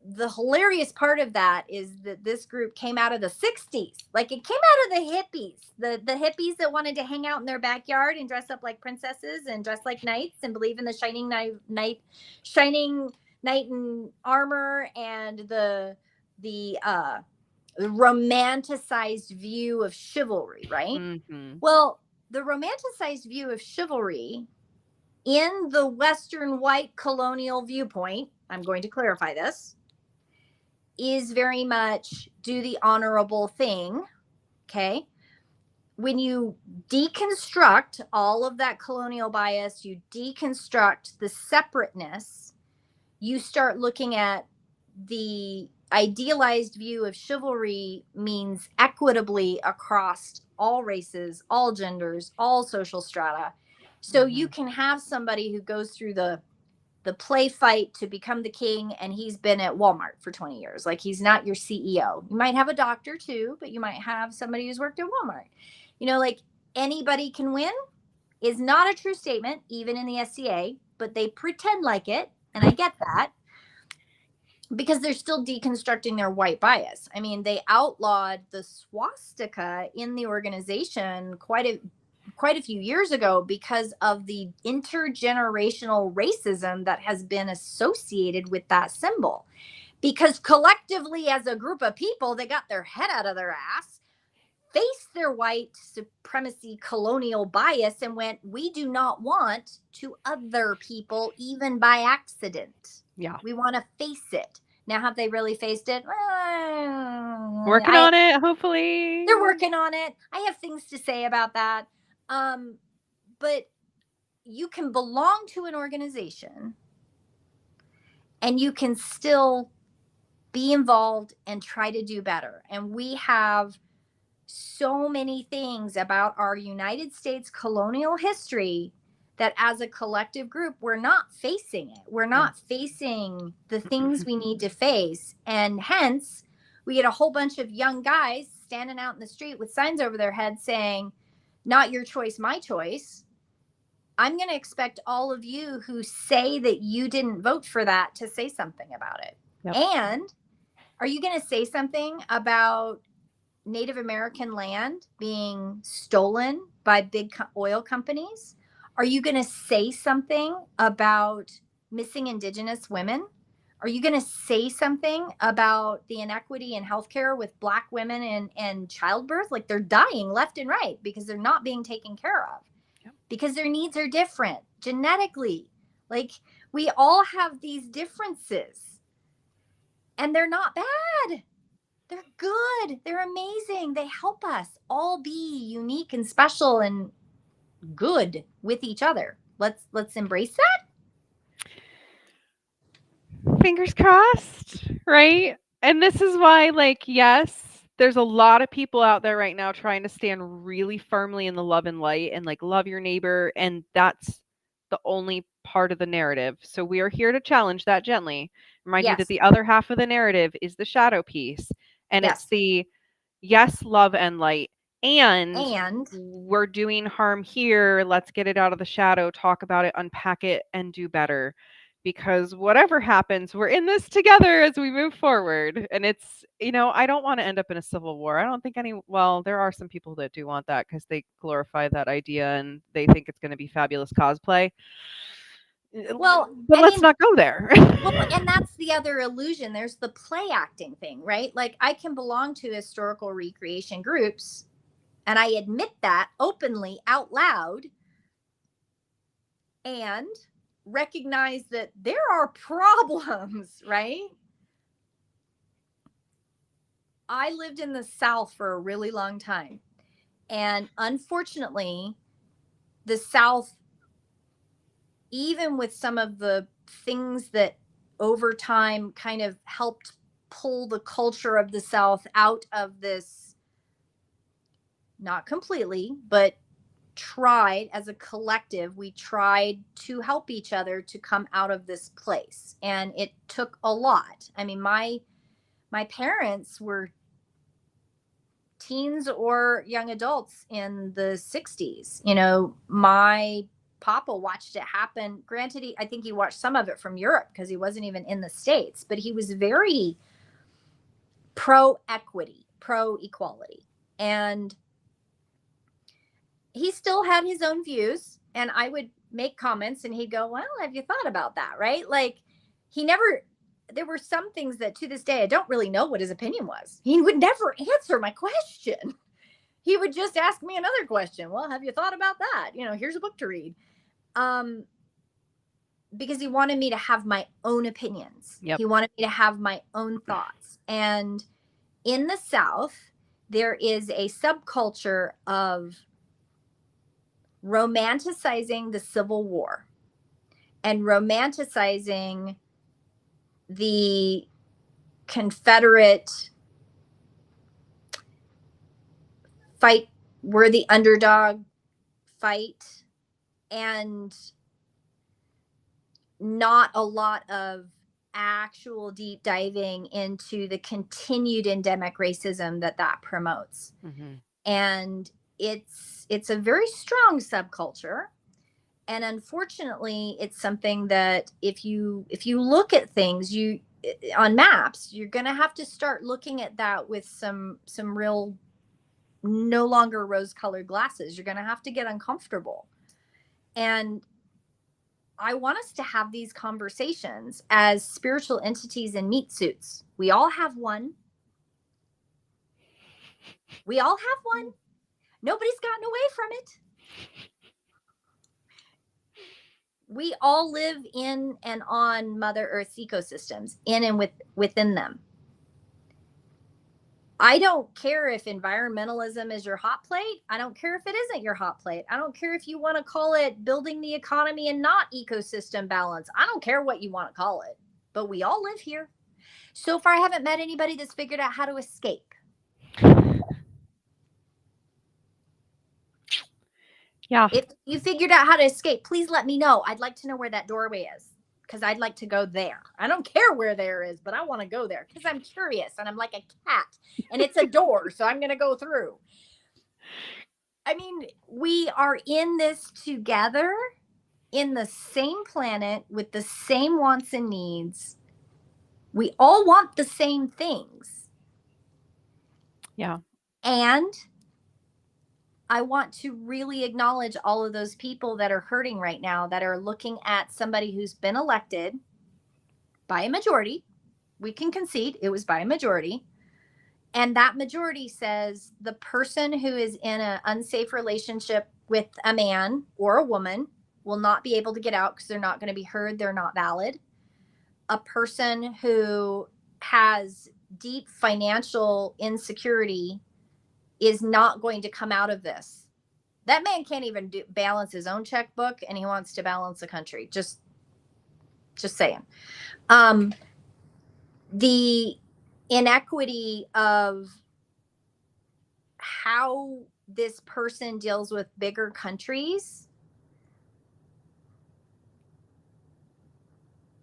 the hilarious part of that is that this group came out of the 60s. Like it came out of the hippies, the hippies that wanted to hang out in their backyard and dress up like princesses and dress like knights and believe in the shining knight in armor and the romanticized view of chivalry, right? Mm-hmm. Well, the romanticized view of chivalry in the Western white colonial viewpoint, I'm going to clarify this, is very much do the honorable thing. Okay. When you deconstruct all of that colonial bias, you deconstruct the separateness, you start looking at the idealized view of chivalry means equitably across all races, all genders, all social strata. So you can have somebody who goes through the play fight to become the king and he's been at Walmart for 20 years. Like he's not your CEO. You might have a doctor too, but you might have somebody who's worked at Walmart. You know, like anybody can win is not a true statement, even in the SCA, but they pretend like it. And I get that because they're still deconstructing their white bias. I mean, they outlawed the swastika in the organization quite a few years ago because of the intergenerational racism that has been associated with that symbol. Because collectively, as a group of people, they got their head out of their ass, faced their white supremacy colonial bias, and went, we do not want to other people, even by accident. Yeah. We want to face it. Now, have they really faced it? Working on it, hopefully. They're working on it. I have things to say about that. But you can belong to an organization and you can still be involved and try to do better. And we have so many things about our United States colonial history that as a collective group, we're not facing it. We're not facing the things we need to face. And hence, we get a whole bunch of young guys standing out in the street with signs over their heads saying, not your choice, my choice. I'm going to expect all of you who say that you didn't vote for that to say something about it. Yep. And are you going to say something about Native American land being stolen by big oil companies? Are you going to say something about missing Indigenous women? Are you going to say something about the inequity in healthcare with Black women and childbirth? Like they're dying left and right because they're not being taken care of, because their needs are different genetically. Like we all have these differences and they're not bad. They're good. They're amazing. They help us all be unique and special and good with each other. Let's embrace that. Fingers crossed, right? And this is why, like, yes, there's a lot of people out there right now trying to stand really firmly in the love and light and like love your neighbor. And that's the only part of the narrative. So we are here to challenge that gently. Remind you that Yes. the other half of the narrative is the shadow piece. And it's Yes. the yes, love and light. And And we're doing harm here. Let's get it out of the shadow, talk about it, unpack it, and do better because whatever happens, we're in this together as we move forward. And it's, I don't want to end up in a civil war. I don't think well, there are some people that do want that because they glorify that idea and they think it's going to be fabulous cosplay. well, But I let's mean, not go there. well, and that's the other illusion. There's the play acting thing, right? Like I can belong to historical recreation groups and I admit that openly out loud and recognize that there are problems, right? I lived in the South for a really long time. And unfortunately, the South, even with some of the things that over time kind of helped pull the culture of the South out of this, not completely, but tried as a collective, we tried to help each other to come out of this place. And it took a lot. I mean, my parents were teens or young adults in the 60s. My papa watched it happen. Granted, I think he watched some of it from Europe because he wasn't even in the States, but he was very pro equity, pro equality. And he still had his own views. And I would make comments and he'd go, well, have you thought about that? Right? Like there were some things that to this day, I don't really know what his opinion was. He would never answer my question. He would just ask me another question. Well, have you thought about that? Here's a book to read. Because he wanted me to have my own opinions. Yep. He wanted me to have my own thoughts. And in the South, there is a subculture of romanticizing the Civil War and romanticizing the Confederate fight, we're the underdog fight, and not a lot of actual deep diving into the continued endemic racism that promotes. Mm-hmm. And it's a very strong subculture. And unfortunately, it's something that if you look at things on maps, you're going to have to start looking at that with some real no longer rose-colored glasses. You're going to have to get uncomfortable. And I want us to have these conversations as spiritual entities in meat suits. We all have one. We all have one. Nobody's gotten away from it. We all live in and on Mother Earth's ecosystems, in and within them. I don't care if environmentalism is your hot plate. I don't care if it isn't your hot plate. I don't care if you want to call it building the economy and not ecosystem balance. I don't care what you want to call it, but we all live here. So far, I haven't met anybody that's figured out how to escape. Yeah. If you figured out how to escape, please let me know. I'd like to know where that doorway is because I'd like to go there. I don't care where there is, but I want to go there because I'm curious and I'm like a cat and it's a door, so I'm going to go through. I mean, we are in this together in the same planet with the same wants and needs. We all want the same things. Yeah. And I want to really acknowledge all of those people that are hurting right now, that are looking at somebody who's been elected by a majority. We can concede it was by a majority. And that majority says the person who is in an unsafe relationship with a man or a woman will not be able to get out because they're not going to be heard. They're not valid. A person who has deep financial insecurity is not going to come out of this. That man can't even balance his own checkbook, and he wants to balance the country. Just saying. the inequity of how this person deals with bigger countries,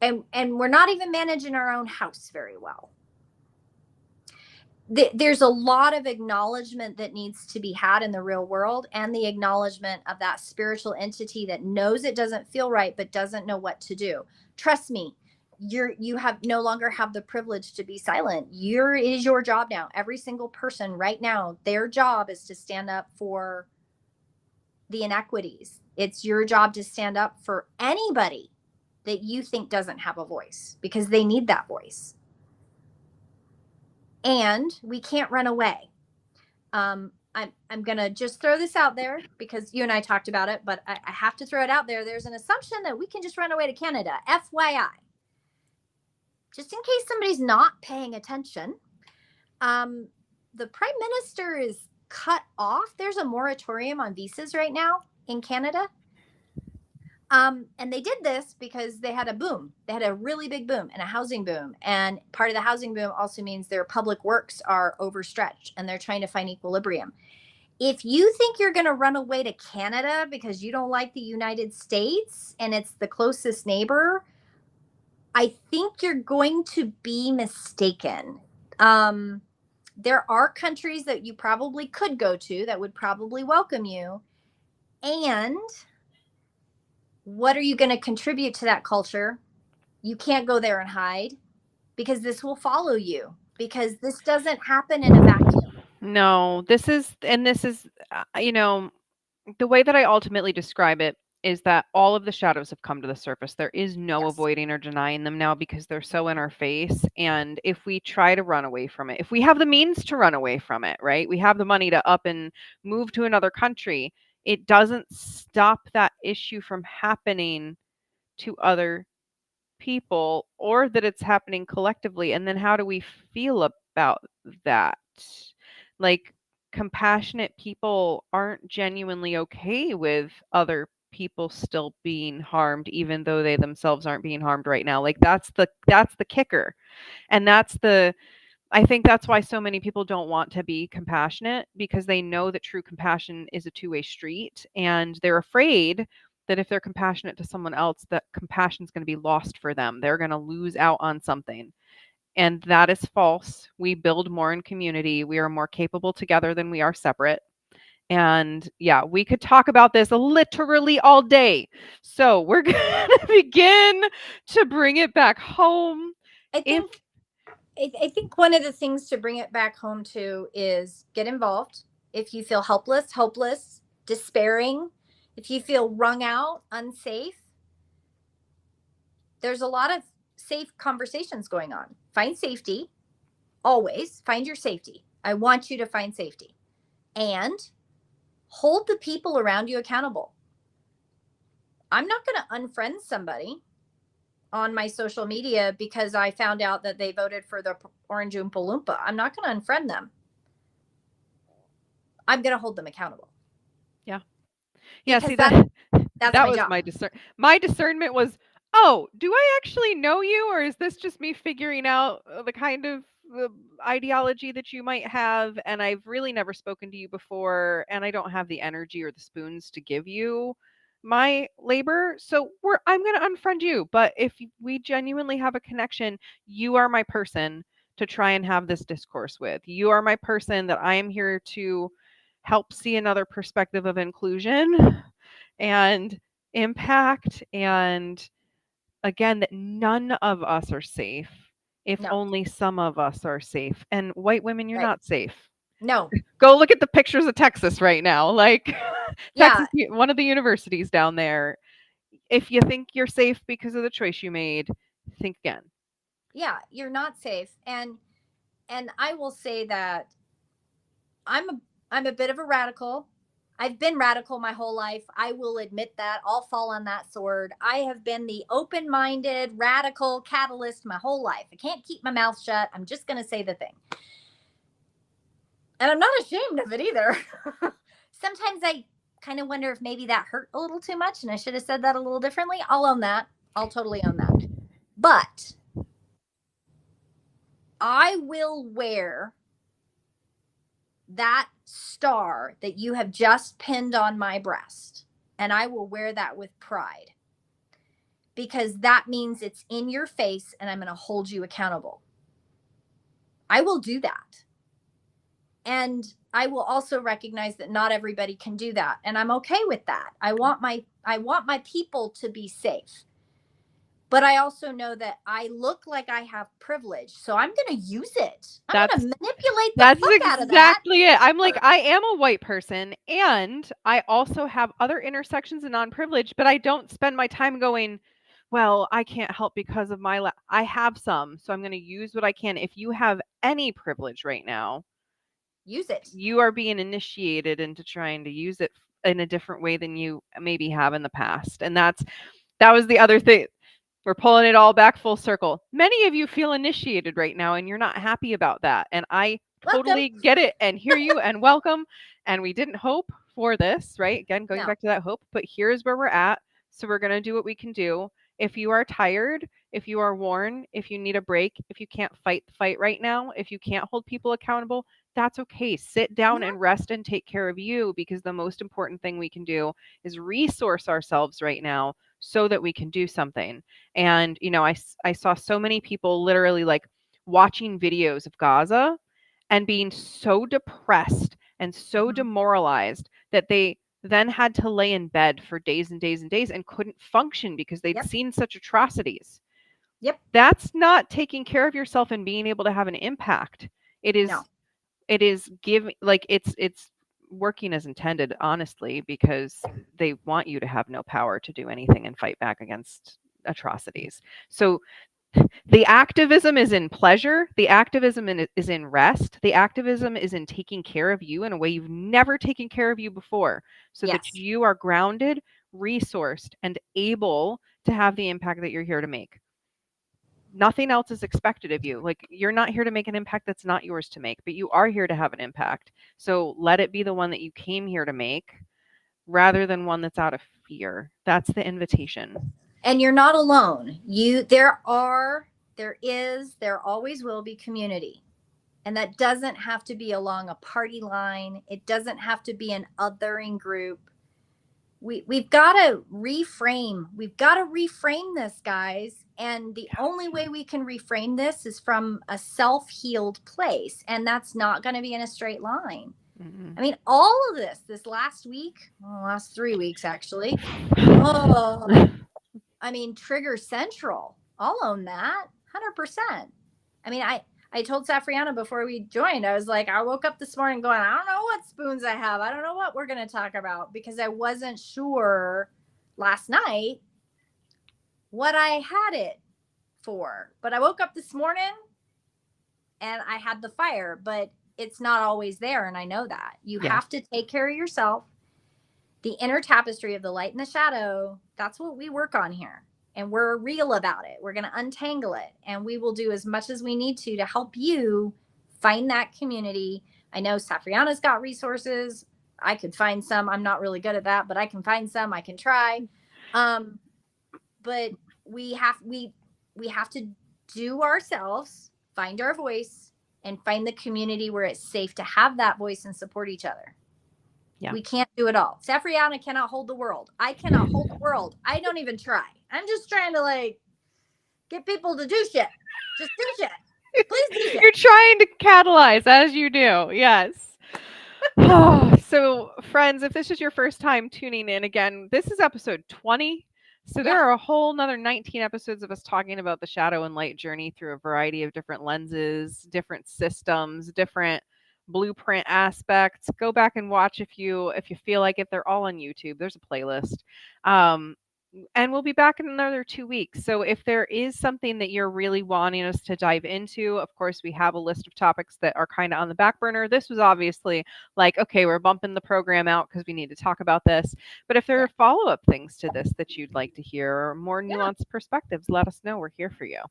and we're not even managing our own house very well. There's a lot of acknowledgement that needs to be had in the real world, and the acknowledgement of that spiritual entity that knows it doesn't feel right but doesn't know what to do. Trust me, you have no longer have the privilege to be silent. It is your job now. Every single person right now, their job is to stand up for the inequities. It's your job to stand up for anybody that you think doesn't have a voice, because they need that voice. And we can't run away. I'm going to just throw this out there because you and I talked about it, but I have to throw it out there. There's an assumption that we can just run away to Canada. FYI. Just in case somebody's not paying attention, the Prime Minister is cut off. There's a moratorium on visas right now in Canada. And they did this because they had a boom. They had a really big boom and a housing boom. And part of the housing boom also means their public works are overstretched and they're trying to find equilibrium. If you think you're going to run away to Canada because you don't like the United States and it's the closest neighbor, I think you're going to be mistaken. There are countries that you probably could go to that would probably welcome you. And what are you going to contribute to that culture? You can't go there and hide, because this will follow you, because this doesn't happen in a vacuum. No, this is, the way that I ultimately describe it is that all of the shadows have come to the surface. There is no Yes. avoiding or denying them now because they're so in our face. And if we try to run away from it, if we have the means to run away from it, right? We have the money to up and move to another country, it doesn't stop that issue from happening to other people, or that it's happening collectively. And then how do we feel about that? Like, compassionate people aren't genuinely okay with other people still being harmed, even though they themselves aren't being harmed right now. Like, that's the kicker. And I think that's why so many people don't want to be compassionate, because they know that true compassion is a two-way street, and they're afraid that if they're compassionate to someone else, that compassion is going to be lost for them. They're going to lose out on something. And that is false. We build more in community. We are more capable together than we are separate. And yeah, we could talk about this literally all day. So we're going to begin to bring it back home. I think one of the things to bring it back home to is get involved. If you feel helpless, hopeless, despairing, if you feel wrung out, unsafe, there's a lot of safe conversations going on. Find safety. Always find your safety. I want you to find safety. And hold the people around you accountable. I'm not going to unfriend somebody on my social media because I found out that they voted for the Orange Oompa Loompa. I'm not going to unfriend them. I'm going to hold them accountable. Yeah. Yeah, because see, that's that my was job. my discernment was, oh, do I actually know you, or is this just me figuring out the kind of ideology that you might have, and I've really never spoken to you before, and I don't have the energy or the spoons to give you my labor, so I'm going to unfriend you. But if we genuinely have a connection, you are my person to try and have this discourse with. You are my person that I am here to help see another perspective of inclusion and impact, and again, that none of us are safe if No. only some of us are safe. And white women, you're Right. not safe. No. Go look at the pictures of Texas right now. Like, Yeah. Texas, one of the universities down there. If you think you're safe because of the choice you made, think again. Yeah, you're not safe. And I will say that I'm a bit of a radical. I've been radical my whole life. I will admit that. I'll fall on that sword. I have been the open-minded, radical catalyst my whole life. I can't keep my mouth shut. I'm just going to say the thing. And I'm not ashamed of it either. Sometimes I kind of wonder if maybe that hurt a little too much and I should have said that a little differently. I'll own that. I'll totally own that. But I will wear that star that you have just pinned on my breast, and I will wear that with pride, because that means it's in your face and I'm going to hold you accountable. I will do that. And I will also recognize that not everybody can do that, and I'm okay with that. I want my people to be safe. But I also know that I look like I have privilege, so I'm going to use it. I'm That's going to manipulate the That's fuck out of that. exactly it. I'm like, I am a white person and I also have other intersections of non-privilege, but I don't spend my time going, well, I can't help because of my I have some, so I'm going to use what I can. If you have any privilege right now, Use it. you are being initiated into trying to use it in a different way than you maybe have in the past. And that was the other thing. We're pulling it all back full circle. Many of you feel initiated right now and you're not happy about that. And I Welcome. totally get it and hear you and welcome. And we didn't hope for this, right? Again, going No. back to that hope, but here's where we're at. So we're going to do what we can do. If you are tired, if you are worn, if you need a break, if you can't fight the fight right now, if you can't hold people accountable, that's okay. Sit down Mhm. and rest and take care of you, because the most important thing we can do is resource ourselves right now so that we can do something. And, I saw so many people literally like watching videos of Gaza and being so depressed and so Mhm. demoralized that they then had to lay in bed for days and days and days and couldn't function because they'd Yep. seen such atrocities. Yep. That's not taking care of yourself and being able to have an impact. It No. is it is giving, like, it's working as intended, honestly, because they want you to have no power to do anything and fight back against atrocities. So the activism is in pleasure. The activism is in rest. The activism is in taking care of you in a way you've never taken care of you before, so that Yes. you are grounded, resourced, and able to have the impact that you're here to make. Nothing else is expected of you. Like, you're not here to make an impact that's not yours to make, but you are here to have an impact. So let it be the one that you came here to make rather than one that's out of fear. That's the invitation. And you're not alone. There always will be community. And that doesn't have to be along a party line. It doesn't have to be an othering group. We've got to reframe. We've got to reframe this, guys. And the only way we can reframe this is from a self-healed place. And that's not going to be in a straight line. Mm-hmm. I mean, all of this last week, last 3 weeks actually. Oh, I mean, trigger central. I'll own that 100%. I mean, I told Safrianna before we joined, I was like, I woke up this morning going, I don't know what spoons I have. I don't know what we're going to talk about, because I wasn't sure last night what I had it for. But I woke up this morning and I had the fire, but it's not always there. And I know that you Yeah. have to take care of yourself. The inner tapestry of the light and the shadow, that's what we work on here. And we're real about it. We're going to untangle it. And we will do as much as we need to help you find that community. I know Safriana's got resources. I could find some. I'm not really good at that, but I can find some. I can try. But we have to do ourselves, find our voice, and find the community where it's safe to have that voice and support each other. Yeah. We can't do it all. Safrianna cannot hold the world. I cannot hold the world. I don't even try. I'm just trying to like get people to do shit. Just do shit. Please do shit. You're trying to catalyze as you do. Yes. So, friends, if this is your first time tuning in, again, this is episode 20. So there are a whole nother 19 episodes of us talking about the shadow and light journey through a variety of different lenses, different systems, different blueprint aspects. Go back and watch if you feel like it. They're all on YouTube. There's a playlist. And we'll be back in another 2 weeks. So if there is something that you're really wanting us to dive into, of course, we have a list of topics that are kind of on the back burner. This was obviously like, okay, we're bumping the program out because we need to talk about this. But if there are follow-up things to this that you'd like to hear, or more nuanced perspectives, let us know. We're here for you.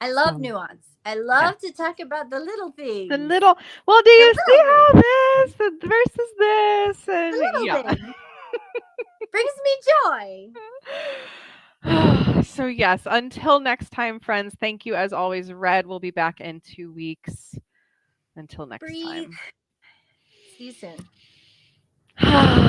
I love nuance. I love to talk about the little things. The little, well, do you see how this versus this? And the little thing brings me joy. So, yes, until next time, friends, thank you as always. Red will be back in 2 weeks. Until next Breathe. time. See you soon.